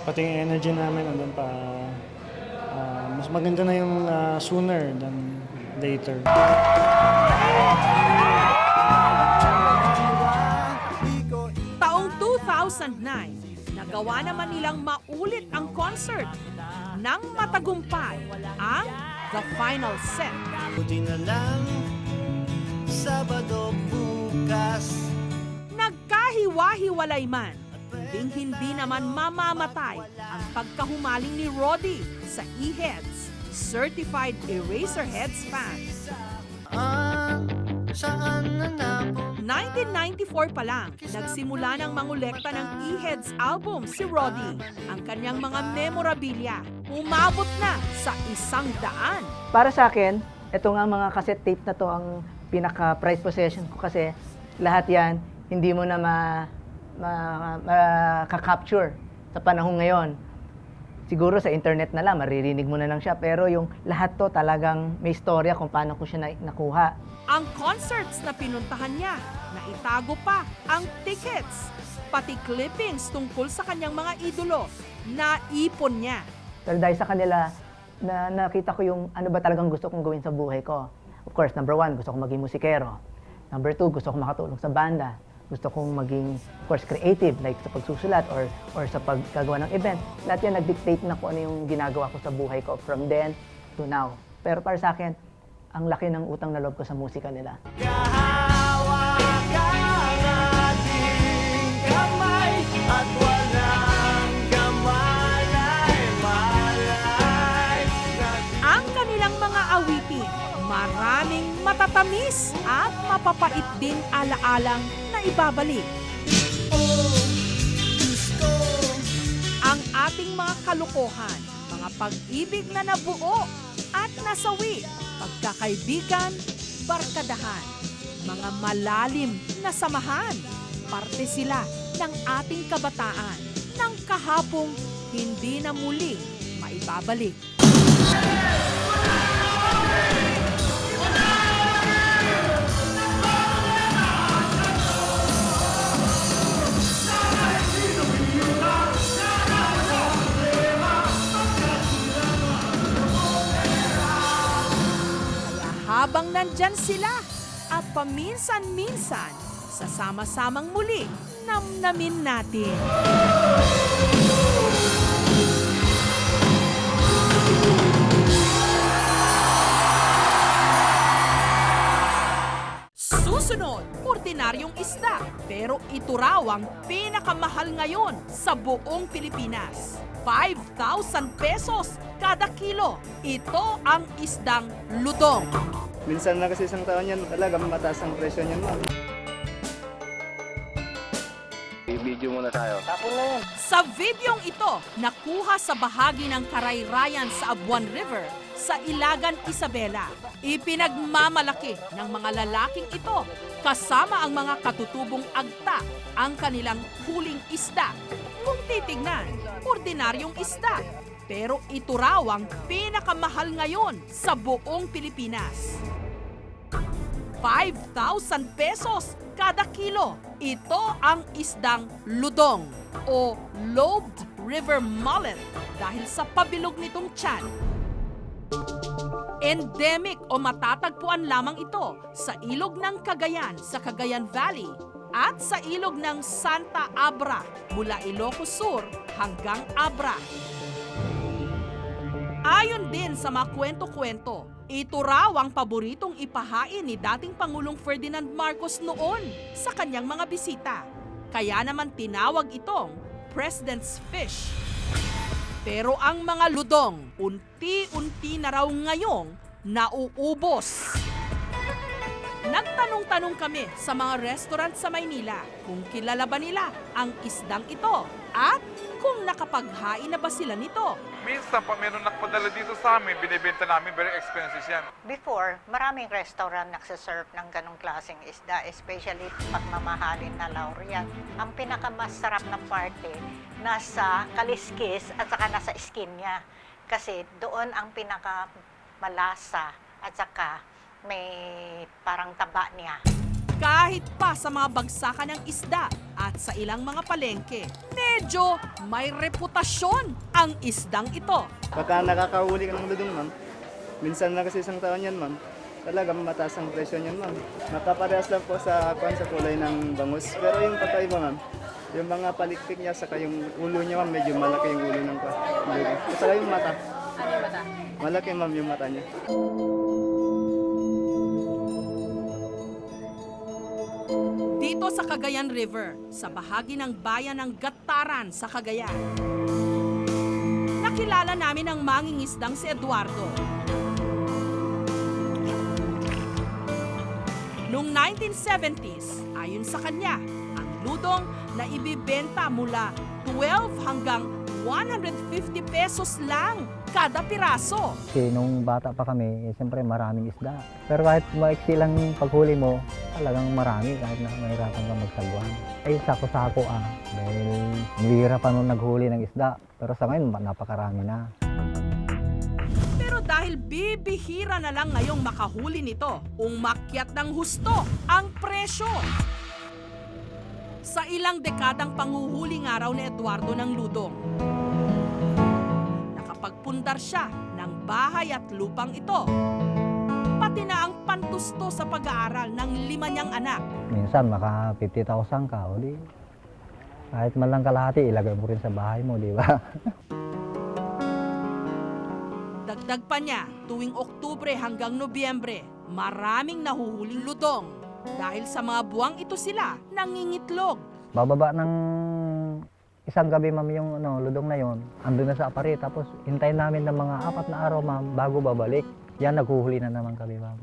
pati yung energy namin nandun pa. Mas maganda na yung sooner than later. Taong 2009, nagawa naman nilang maulit ang concert nang matagumpay ang The Final Set. Buti na lang, Sabado bukas. Nagkahiwa-hiwalay man, hindi naman mamamatay ang pagkahumaling ni Roddy sa E-Heads, Certified Eraserheads fans. Saan na napunta? 1994 pa lang, nagsimula ng mangolekta ng E-Heads album si Roddy. Ang kanyang mga memorabilia, umabot na sa 100. Para sa akin, ito nga mga cassette tape na to ang pinaka-prize possession ko kasi lahat yan hindi mo na makaka-capture sa panahon ngayon. siguro sa internet na lang, maririnig mo na lang siya. Pero yung lahat to talagang may istorya kung paano ko siya nakuha. Ang concerts na pinuntahan niya, naitago pa ang tickets, pati clippings tungkol sa kanyang mga idolo, naipon niya. Pero dahil sa kanila, nakita ko yung ano ba talagang gusto kong gawin sa buhay ko. Of course, number 1, gusto kong maging musikero. Number 2, gusto kong makatulong sa banda. Gusto kong maging, of course, creative, like sa pagsusulat or sa pagkagawa ng event. Lahat yan nag-dictate na kung ano yung ginagawa ko sa buhay ko from then to now. Pero para sa akin, ang laki ng utang na loob ko sa musika nila. Ang kanilang mga awitin, maraming matatamis at mapapait din alaalang na ibabalik. Ang ating mga kalokohan, mga pag-ibig na nabuo at nasawi, pagkakaibigan, barkadahan, mga malalim na samahan, parte sila ng ating kabataan, ng kahapong hindi na muling maibabalik. Habang nandyan sila at paminsan-minsan, sasama-samang muli, namnamin natin. Susunod, ordinaryong isda, pero ito raw ang pinakamahal ngayon sa buong Pilipinas. 5,000 pesos kada kilo. Ito ang isdang ludong. Minsan na kasi isang taon yan, talaga mataas ang presyo niyan, ma'am. I-video muna tayo. Sa videong ito, nakuha sa bahagi ng karayrayan sa Abuan River sa Ilagan, Isabela. Ipinagmamalaki ng mga lalaking ito kasama ang mga katutubong agta ang kanilang huling isda. Kung titignan, ordinaryong isda. Pero ito raw ang pinakamahal ngayon sa buong Pilipinas. 5,000 pesos kada kilo. Ito ang isdang ludong o lobed river mullet dahil sa pabilog nitong tiyan. Endemic o matatagpuan lamang ito sa ilog ng Cagayan sa Cagayan Valley at sa ilog ng Santa Abra mula Ilocos Sur hanggang Abra. Ayon din sa mga kwento-kwento, ito raw ang paboritong ipahain ni dating Pangulong Ferdinand Marcos noon sa kanyang mga bisita. Kaya naman tinawag itong President's Fish. Pero ang mga ludong, unti-unti na raw ngayong nauubos. Nagtanong-tanong kami sa mga restaurant sa Maynila kung kilala ba nila ang isdang ito at kung nakapaghain na ba sila nito. Minsan pa meron nakpadala dito sa amin, binibenta namin, very expensive yan. Before, maraming restaurant nagsiserve ng ganong klaseng isda, especially pagmamahalin na laureate. Ang pinakamasarap na parte, nasa kaliskis at saka nasa skin niya. Kasi doon ang pinakamalasa at saka may parang taba niya. Kahit pa sa mga bagsakan ng isda at sa ilang mga palengke, medyo may reputasyon ang isdang ito. Pagka nakakahuli ka ng ludong, ma'am, minsan na kasi isang taon yan, ma'am, talaga mataas ang presyo niyan, ma'am. Nakaparehas lang po sa kulay ng bangus. Pero yung pagkaiba, ma'am, yung mga palikpik niya, saka yung ulo niya, ma'am, medyo malaki yung ulo ng ludong. Saka yung mata. Ano yung mata? Malaki, ma'am, yung mata niya. Dito sa Cagayan River, sa bahagi ng bayan ng Gataran sa Cagayan. Nakilala namin ang mangingisdang si Eduardo. Noong 1970s, ayon sa kanya, ang ludong na ibibenta mula 12 hanggang 150 pesos lang kada piraso. Kasi nung bata pa kami, siyempre maraming isda. Pero kahit maiksi lang paghuli mo, Talagang marami kahit na mahirapan ka magsagwan. Ay, sako-sako dahil mahirapan nung naghuli ng isda. Pero sa ngayon, napakarami na. Pero dahil bibihira na lang ngayong makahuli nito, umakyat ng husto ang presyo. Sa ilang dekadang panghuhuli nga raw ni Eduardo ng ludong, nakapagpundar siya ng bahay at lupang ito. Pati na ang pantusto sa pag-aaral ng 5 niyang anak. Minsan, maka 50,000 ka, o di. Kahit man lang kalahati, ilagay mo rin sa bahay mo, di ba? Dagdag pa niya, tuwing Oktubre hanggang Nobyembre, maraming nahuhuling ludong. Dahil sa mga buwang ito sila nangingitlog. Bababa ng isang gabi, ma'am, yung ludong na yon. Andun na sa apari, tapos hintayin namin ng mga 4 na araw, ma'am, bago babalik. Yan, naghuhuli na naman kami, ma'am.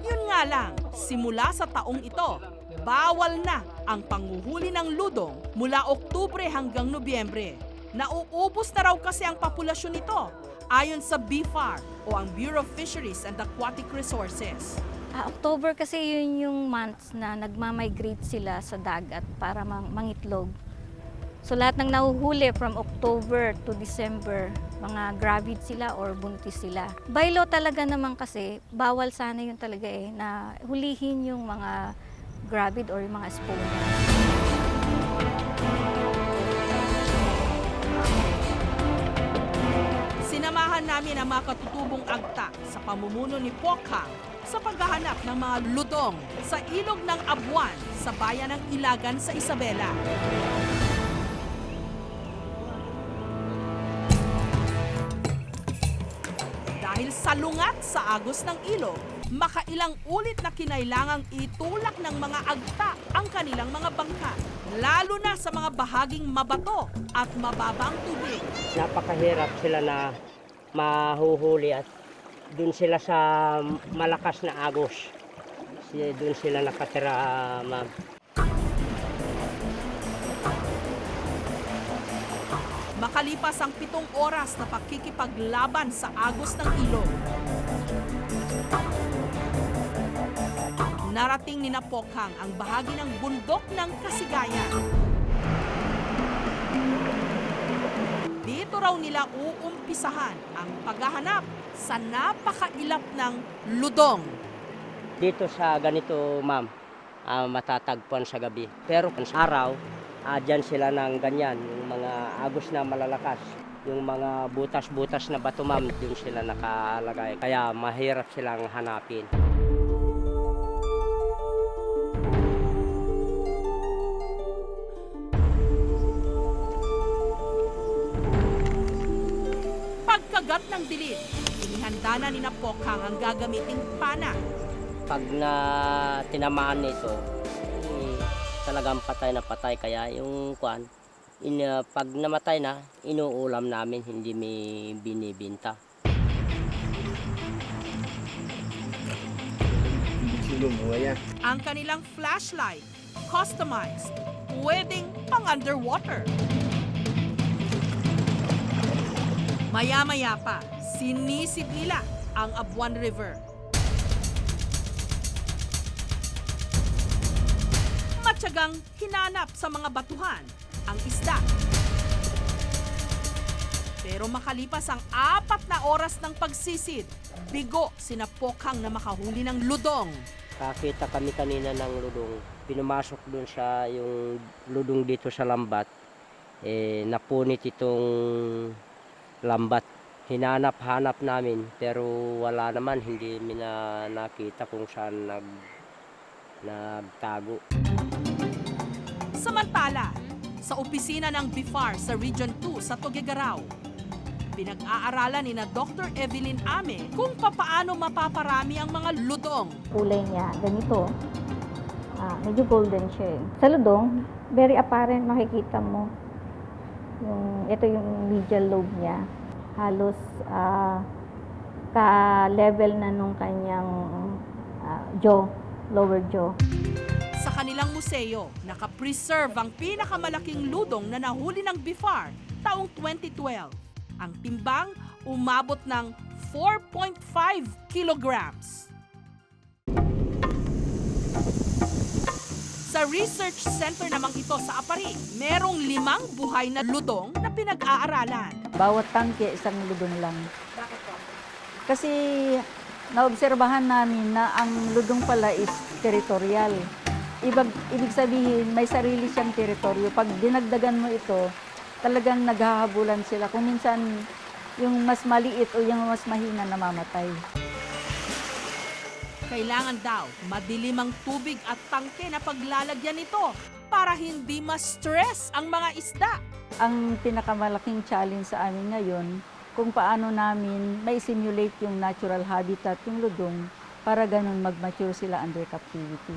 Yun nga lang, simula sa taong ito, bawal na ang panghuhuli ng ludong mula Oktubre hanggang Nobyembre. Nauubos na raw kasi ang populasyon nito, ayon sa BFAR o ang Bureau of Fisheries and Aquatic Resources. October kasi yun yung months na nagmamigrate sila sa dagat para mangitlog. So lahat ng nahuhuli from October to December, mga gravid sila or buntis sila. By law talaga naman kasi, bawal sana yun talaga na hulihin yung mga gravid or yung mga spawner. Sinamahan namin ang mga katutubong agta sa pamumuno ni Pokhang sa paghahanap ng mga ludong sa ilog ng Abuan sa bayan ng Ilagan sa Isabela. Dahil salungat sa agos ng ilog, makailang ulit na kinailangang itulak ng mga agta ang kanilang mga bangka, lalo na sa mga bahaging mabato at mababang tubig. Napakahirap sila na mahuhuli at dun sila sa malakas na agos. Dun sila nakatira, ma'am. Makalipas ang 7 oras na pakikipaglaban sa agos ng ilog, narating ni Pokhang ang bahagi ng bundok ng Kasigayan. Dito raw nila uumpisahan ang paghahanap sa napakailap ng ludong. Dito sa ganito, ma'am, matatagpuan sa gabi. Pero sa araw, dyan sila ng ganyan, yung mga agos na malalakas. Yung mga butas-butas na bato, ma'am, dun sila nakalagay. Kaya mahirap silang hanapin. Pagkagat ng dilim, inihanda na ni Pokhang ang gagamiting pana. Pag na tinamaan nito, talagang patay na patay. Kaya yung pag namatay na, inuulam namin, hindi may binibinta. Ang kanilang flashlight, customized, pwedeng pang-underwater. Maya-maya pa, sinisid nila ang Abuan River. Matyagang hinanap sa mga batuhan ang isda. Pero makalipas ang 4 na oras ng pagsisid, bigo sina Pokhang na makahuli ng ludong. Kakita kami kanina ng ludong. Pinumasok dun sa yung ludong dito sa lambat. Napunit itong lambat. Hinanap-hanap namin pero wala naman, hindi nakita kung saan nagtago. Samantala, sa opisina ng BFAR sa Region 2 sa Tuguegarao, pinag-aaralan ni na Dr. Evelyn Ame kung papaano mapaparami ang mga ludong. Kulay niya, ganito. Medyo golden siya. Sa ludong, very apparent, makikita mo. Ito yung medial lobe niya. Halos ka-level na nung kanyang jaw, lower jaw. Sa kanilang museo, nakapreserve ang pinakamalaking ludong na nahuli ng BFAR taong 2012. Ang timbang umabot ng 4.5 kilograms. Sa research center namang ito sa Apari, merong 5 buhay na ludong na pinag-aaralan. Bawat tangke, isang ludong lang. Kasi naobserbahan namin na ang ludong pala is teritorial. Ibig sabihin, may sarili siyang teritoryo. Pag dinagdagan mo ito, talagang naghahabulan sila. Kung minsan, yung mas maliit o yung mas mahina namamatay. Kailangan daw madilim ang tubig at tangke na paglalagyan nito para hindi ma-stress ang mga isda. Ang pinakamalaking challenge sa amin ngayon, kung paano namin may simulate yung natural habitat, yung ludong, para ganun mag-mature sila under captivity.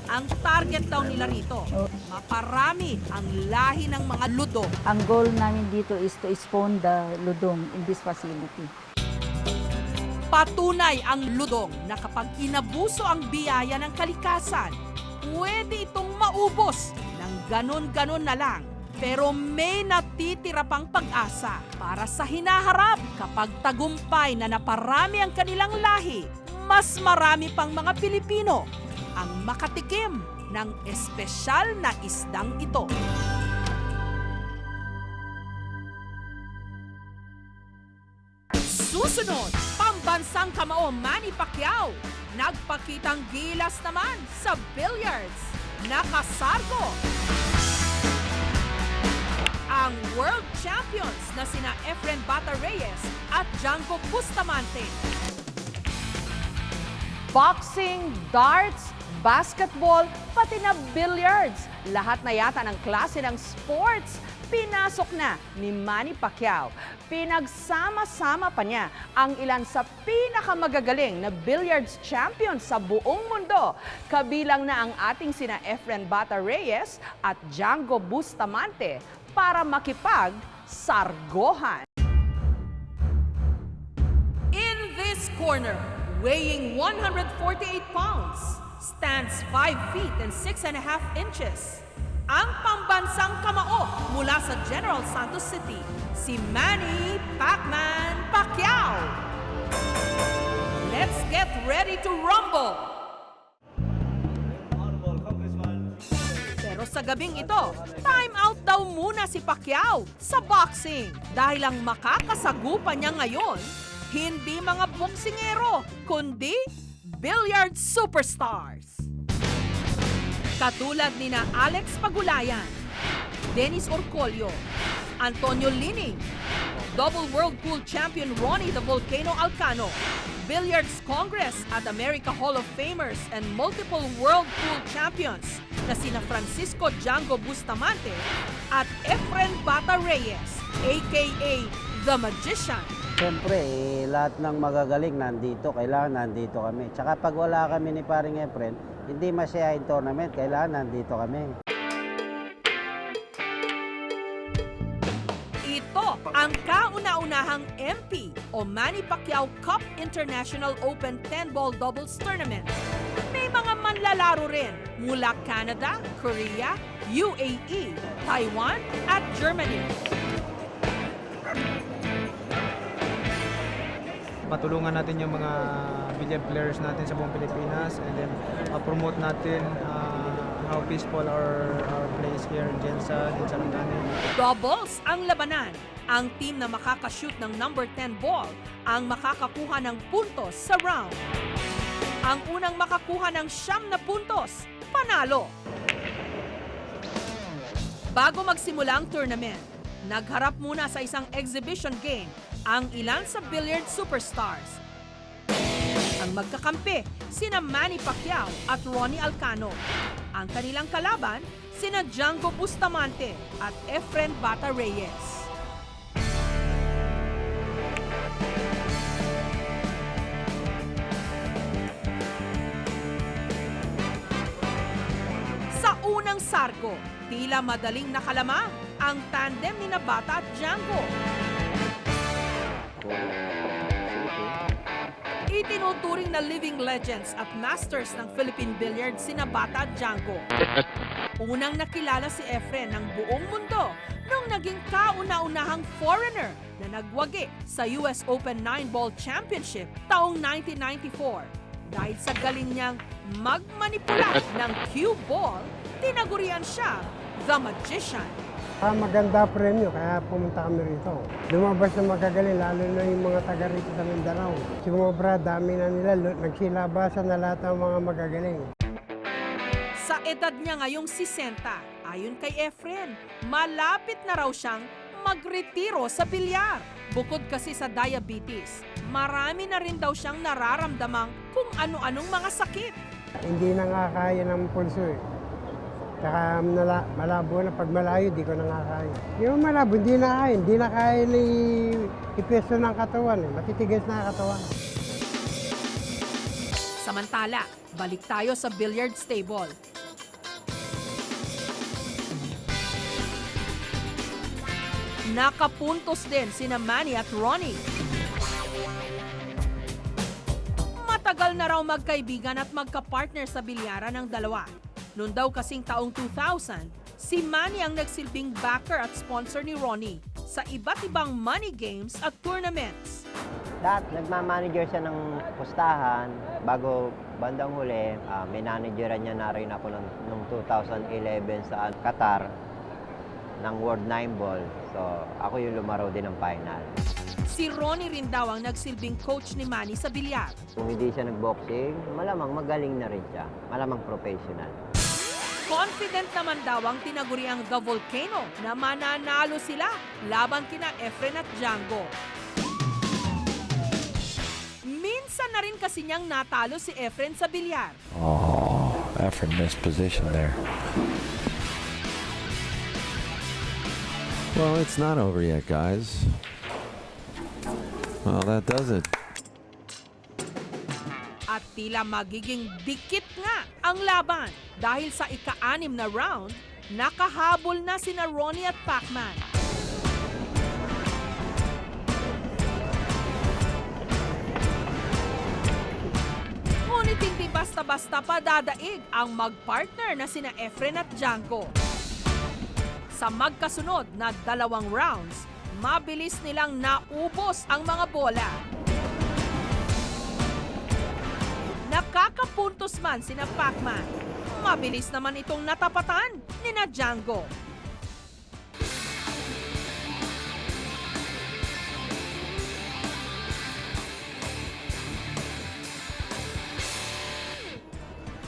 Ang target daw nila rito, maparami ang lahi ng mga ludong. Ang goal namin dito is to spawn the ludong in this facility. Patunay ang ludong na kapag inabuso ang biyaya ng kalikasan, pwede itong maubos ng ganon-ganon na lang. Pero may natitira pang pag-asa para sa hinaharap kapag tagumpay na naparami ang kanilang lahi, mas marami pang mga Pilipino ang makatikim ng espesyal na isdang ito. Susunod, pambansang kamao Manny Pacquiao. Nagpakitang gilas naman sa billiards. Nakasargo. Ang world champions na sina Efren Bata Reyes at Django Bustamante. Boxing, darts, basketball, pati na billiards. Lahat na yata ng klase ng sports pinasok na ni Manny Pacquiao. Pinagsama-sama pa niya ang ilan sa pinakamagagaling na billiards champions sa buong mundo. Kabilang na ang ating sina Efren Bata Reyes at Django Bustamante para makipag-sargohan. In this corner, weighing 148 pounds, stands 5 feet and 6.5 inches. Ang pambansang kamao mula sa General Santos City, si Manny Pacman Pacquiao. Let's get ready to rumble! Pero sa gabing ito, time out daw muna si Pacquiao sa boxing dahil ang makakasagupan niya ngayon, hindi mga boksingero, kundi billiard superstars. Katulad nina Alex Pagulayan, Dennis Orcolio, Antonio Lining, double world pool champion Ronnie the Volcano Alcano, Billiards Congress at America Hall of Famers and multiple world pool champions na sina Francisco Django Bustamante at Efren Bata Reyes, aka The Magician. Siyempre, lahat ng magagaling nandito, kailangan nandito kami. Tsaka pag wala kami ni paring Efren, hindi masaya yung tournament, kailangan nandito kami. Ito ang kauna-unahang MP o Manny Pacquiao Cup International Open 10-ball doubles tournament. May mga manlalaro rin mula Canada, Korea, UAE, Taiwan at Germany. Patulungan natin yung mga billiard players natin sa buong Pilipinas and then promote natin how peaceful our place here in Jensa, in Sarangani. Doubles ang labanan. Ang team na makakashoot ng number 10 ball ang makakakuha ng puntos sa round. Ang unang makakuha ng 9 na puntos, panalo. Bago magsimula ang tournament, nagharap muna sa isang exhibition game ang ilan sa billiard superstars. Ang magkakampi, sina Manny Pacquiao at Ronnie Alcano. Ang kanilang kalaban, sina Django Bustamante at Efren Bata Reyes. Sa unang sarko, tila madaling nakalama ang tandem ni Bata at Django. Itinuturing na living legends at masters ng Philippine Billiard sina Bata at Django. Unang nakilala si Efren ng buong mundo nung naging kauna-unahang foreigner na nagwagi sa US Open 9-Ball Championship taong 1994. Dahil sa galing niyang magmanipula ng cue ball, tinagurian siya The Magician. Maganda premyo, kaya pumunta kami rito. Lumabas na magagaling, lalo na yung mga taga rito sa Mindanao. Sumobra, dami na nila, nagsilabasan na lahat ng mga magagaling. Sa edad niya ngayong 60, ayon kay Efren, malapit na raw siyang magretiro sa bilyar. Bukod kasi sa diabetes, marami na rin daw siyang nararamdamang kung ano-anong mga sakit. Hindi na nga kaya ng pulso eh. Tsaka malabo na, pag malayo, di ko na nga kaya. Yung malabo, hindi na kaya na ipeso ng katawan eh. Matitigas na katawan. Samantala, balik tayo sa billiards table. Nakapuntos din sina Manny at Ronnie. Matagal na raw magkaibigan at magkapartner sa bilyaran ng dalawa. Noon daw kasing taong 2000, si Manny ang nagsilbing backer at sponsor ni Ronnie sa iba't ibang money games at tournaments. Nagmamanager siya ng pustahan. Bago bandang huli, minanageran niya na rin ako noong 2011 sa Qatar ng World 9 Ball. So, ako yung lumaro din ng final. Si Ronnie rin daw ang nagsilbing coach ni Manny sa bilyar. Kung hindi siya nagboxing, malamang magaling na rin siya. Malamang professional. Confident naman daw ang tinaguriang The Volcano na mananalo sila laban kina Efren at Django. Minsan na rin kasi niyang natalo si Efren sa bilyar. Oh, Efren missed position there. Well, it's not over yet, guys. Well, that does it. At tila magiging dikit nga ang laban dahil sa ika-6 na round, nakahabol na sina Ronnie at Pacman. Ngunit hindi basta-basta padadaig ang magpartner na sina Efren at Django. Sa magkasunod na 2 rounds, mabilis nilang naubos ang mga bola. Nakakapuntos man sina Pacman, mabilis naman itong natapatan ni na Django.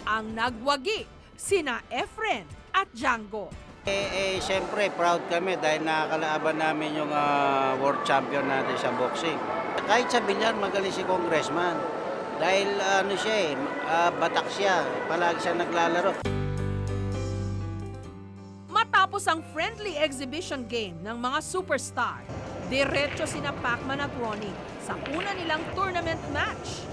Ang nagwagi sina Efren at Django. Siyempre, proud kami dahil nakakalaban namin yung world champion natin sa boxing. Kahit sa bilyar, magaling si Congressman. Dahil siya batak siya, palagi siya naglalaro. Matapos ang friendly exhibition game ng mga superstar, diretso sina Pacman at Ronnie sa una nilang tournament match.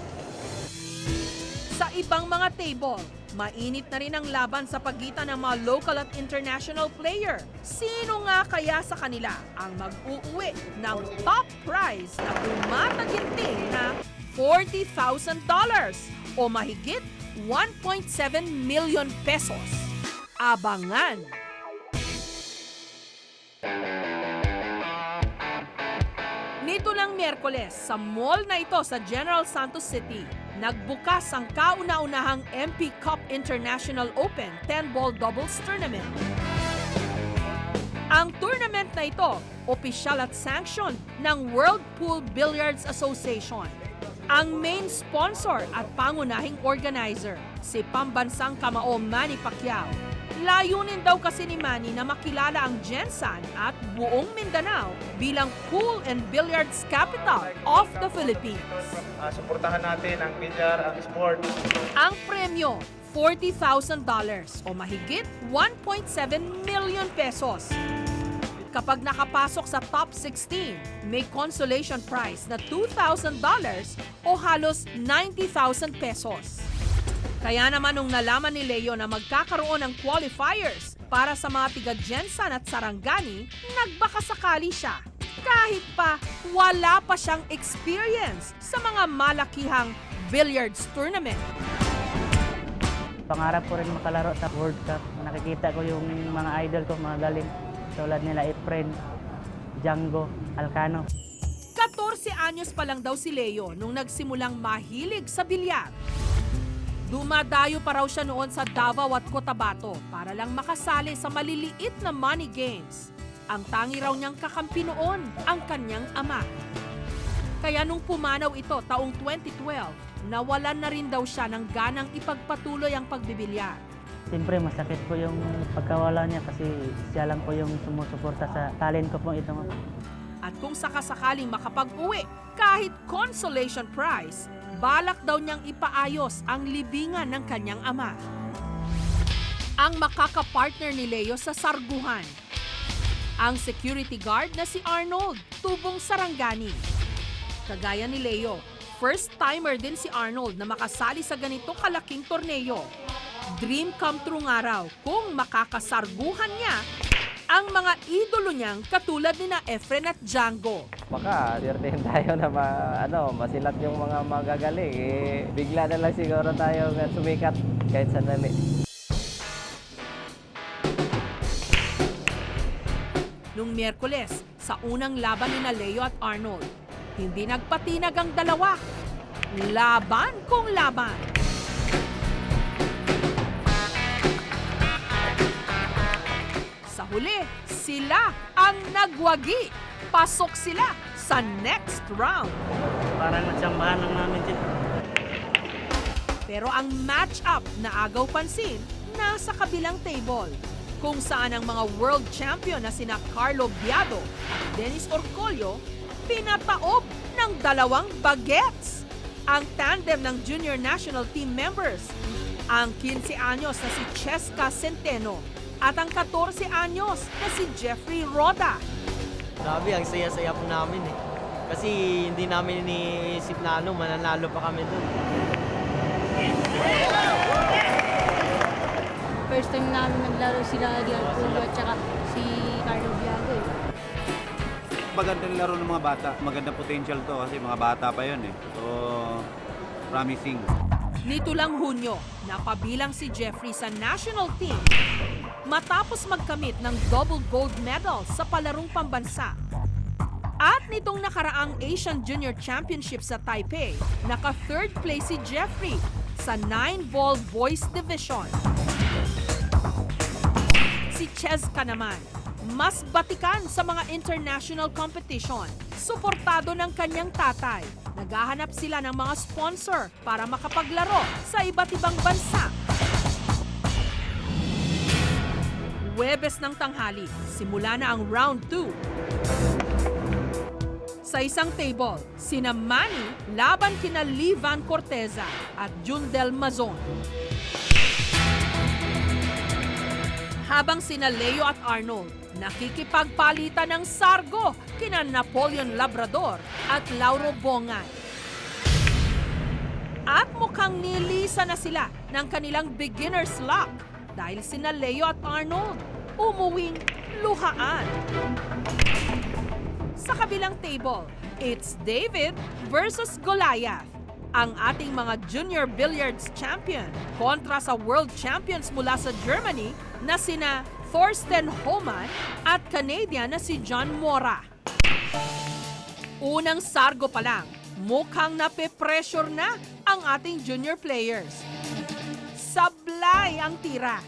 Sa ibang mga table, mainit na rin ang laban sa pagitan ng mga local at international player. Sino nga kaya sa kanila ang mag-uuwi ng top prize na umataginting na $40,000 o mahigit 1.7 million pesos? Abangan! Nito lang Miyerkules, sa mall na ito sa General Santos City, nagbukas ang kauna-unahang MP Cup International Open 10-ball doubles tournament. Ang tournament na ito, opisyal at sanctioned ng World Pool Billiards Association. Ang main sponsor at pangunahing organizer, si pambansang kamao Manny Pacquiao. Layunin daw kasi ni Manny na makilala ang Gensan at buong Mindanao bilang pool and billiards capital of the Philippines. Suportahan natin ang bilyar, ang sport. Ang premyo, $40,000 o mahigit 1.7 million pesos. Kapag nakapasok sa top 16, may consolation prize na $2,000 o halos 90,000 pesos. Kaya naman nung nalaman ni Leo na magkakaroon ng qualifiers para sa mga tiga-Gensan at Sarangani, nagbakasakali siya. Kahit pa wala pa siyang experience sa mga malakihang billiards tournament. Pangarap ko rin makalaro sa World Cup. Nakikita ko yung mga idol ko, mga galing. Tulad nila Efren, Django, Alcano. 14 anyos pa lang daw si Leo nung nagsimulang mahilig sa bilyar. Dumadayo pa raw siya noon sa Davao at Cotabato para lang makasali sa maliliit na money games. Ang tangi raw niyang kakampi noon, ang kanyang ama. Kaya nung pumanaw ito taong 2012, nawalan na rin daw siya ng ganang ipagpatuloy ang pagbibilyar. Siyempre masakit po yung pagkawala niya kasi siya lang po yung sumusuporta sa talent ko po ito. At kung sakasakaling makapag-uwi, kahit consolation prize, balak daw niyang ipaayos ang libingan ng kanyang ama. Ang makakapartner ni Leo sa sarguhan, ang security guard na si Arnold, tubong Sarangani. Kagaya ni Leo, first-timer din si Arnold na makasali sa ganito kalaking torneo. Dream come true nga raw kung makakasarguhan niya ang mga idolo niyang katulad ni na Efren at Django. Baka dirtehin tayo na masilat yung mga magagaling. Bigla na lang siguro tayo sumikat kahit sandali. Nung Miyerkules, sa unang laban ni na Leo at Arnold, hindi nagpatinag ang dalawa. Laban kung laban. Sa huli, sila ang nagwagi. Pasok sila sa next round. Parang natsambahan lang namin din. Pero ang match-up na agaw pansin, nasa kabilang table, kung saan ang mga world champion na sina Carlo Biado at Dennis Orcolio pinataob ng 2 bagets. Ang tandem ng junior national team members, ang 15 anyos na si Cheska Centeno at ang 14 anyos na si Jeffrey Roda. Grabe, ang saya-saya po namin eh. Kasi hindi namin iniisip na mananalo pa kami doon. First time namin naglaro sila Di Arturo at saka si Carlo Biago eh. Magandang laro ng mga bata. Magandang potential to kasi mga bata pa yun eh. So, promising. Nito lang Hunyo, napabilang si Jeffrey sa national team matapos magkamit ng double gold medal sa palarong pambansa. At nitong nakaraang Asian Junior Championship sa Taipei, naka-third place si Jeffrey sa 9-ball boys division. Si Cheska naman, mas batikan sa mga international competition. Suportado ng kanyang tatay. Naghahanap sila ng mga sponsor para makapaglaro sa iba't ibang bansa. Huwebes ng tanghali, simula na ang round 2. Sa isang table, sina Manny laban kina Lee Van Corteza at Jundel Mazon. Habang sina Leo at Arnold nakikipagpalitan ng sargo kina Napoleon Labrador at Lauro Bongay. At mukhang nilisa na sila ng kanilang beginner's luck dahil sina Leo at Arnold umuwing luhaan. Sa kabilang table, it's David versus Goliath, ang ating mga junior billiards champion kontra sa world champions mula sa Germany na sina Thorsten Hohmann at Canadian na si John Mora. Unang sargo pa lang, mukhang nape-pressure na ang ating junior players. Sablay ang tira.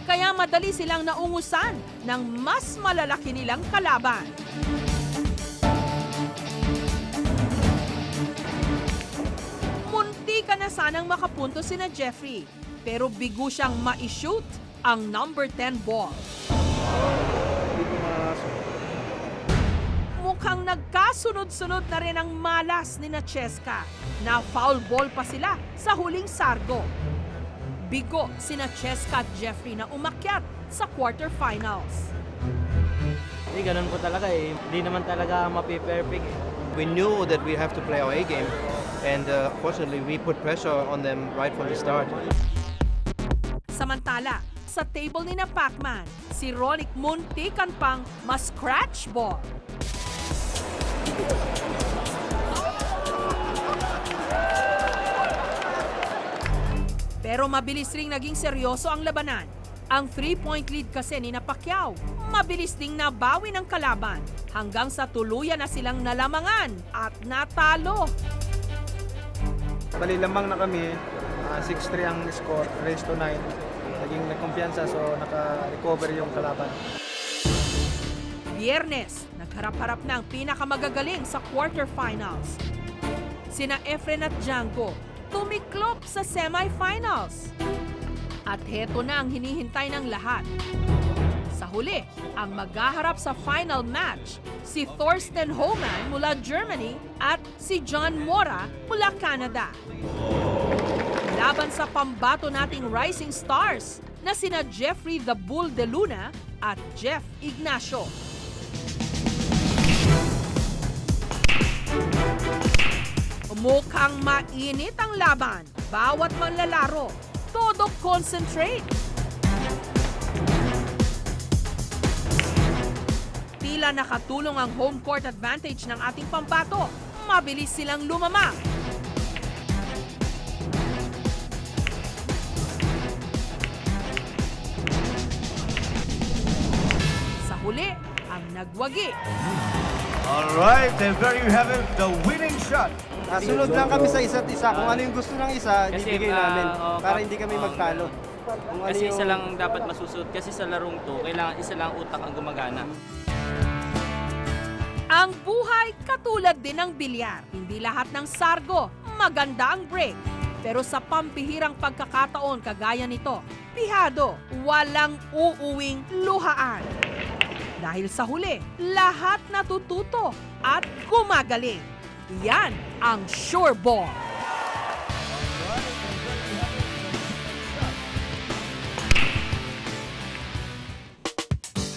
Kaya madali silang naungusan ng mas malalaki nilang kalaban. Munti ka na sanang makapunto sina Jeffrey, pero bigo siyang ma-shoot ang number 10 ball. Mukhang nagkasunod-sunod na rin ang malas ni na Cheska na foul ball pa sila sa huling sargo. Bigo sina Cheska at Jeffrey na umakyat sa quarterfinals. Ganun po talaga eh. Hindi naman talaga mapi-perfect eh. We knew that we have to play our A game and fortunately we put pressure on them right from the start. Samantala, sa table ni na Pacman, si Ronick muntikan pang ma-scratch ball. Pero mabilis ring naging seryoso ang labanan. Ang 3-point lead kasi ni na Pacquiao, mabilis ding nabawi ng kalaban hanggang sa tuluyan na silang nalamangan at natalo. Bali lamang na kami, 6-3 ang score, race to 9. Naging kumpiyansa, so naka-recover yung kalaban. Biyernes, nagharap-harap na ang pinakamagagaling sa quarterfinals. Sina Efren at Django tumiklop sa semifinals. At heto na ang hinihintay ng lahat. Sa huli, ang maghaharap sa final match, si Thorsten Hohmann mula Germany at si John Mora mula Canada. Laban sa pambato nating rising stars na sina Jeffrey the Bull de Luna at Jeff Ignacio. Mukhang mainit ang laban. Bawat manlalaro, todo concentrate. Tila nakatulong ang home court advantage ng ating pambato. Mabilis silang lumamang. Sa huli, ang nagwagi. Alright, and there you have it, the winning shot. Nasunod lang kami sa isa't isa. Kung ano yung gusto ng isa, Kasi, bibigay namin. oo, Para hindi kami magtalo. Kung ano Kasi yung... isa lang dapat masusunod. Kasi sa larong to, kailangan isa lang utak ang gumagana. Ang buhay katulad din ng bilyar. Hindi lahat ng sargo maganda ang break. Pero sa pampihirang pagkakataon kagaya nito, pihado, walang uuwing luhaan. Dahil sa huli, lahat natututo at gumagaling. Yan ang sure ball.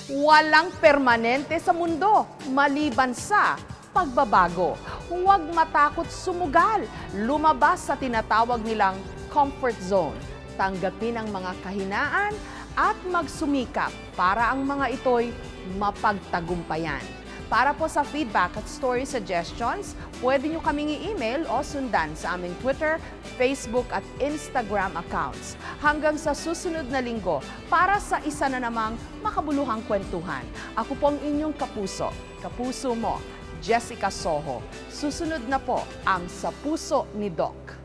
Walang permanente sa mundo maliban sa pagbabago. Huwag matakot sumugal. Lumabas sa tinatawag nilang comfort zone. Tanggapin ang mga kahinaan at magsumikap para ang mga ito'y mapagtagumpayan. Para po sa feedback at story suggestions, pwede nyo kaming i-email o sundan sa aming Twitter, Facebook at Instagram accounts. Hanggang sa susunod na linggo para sa isa na namang makabuluhang kwentuhan. Ako po ang inyong kapuso mo, Jessica Soho. Susunod na po ang Sa Puso ni Doc.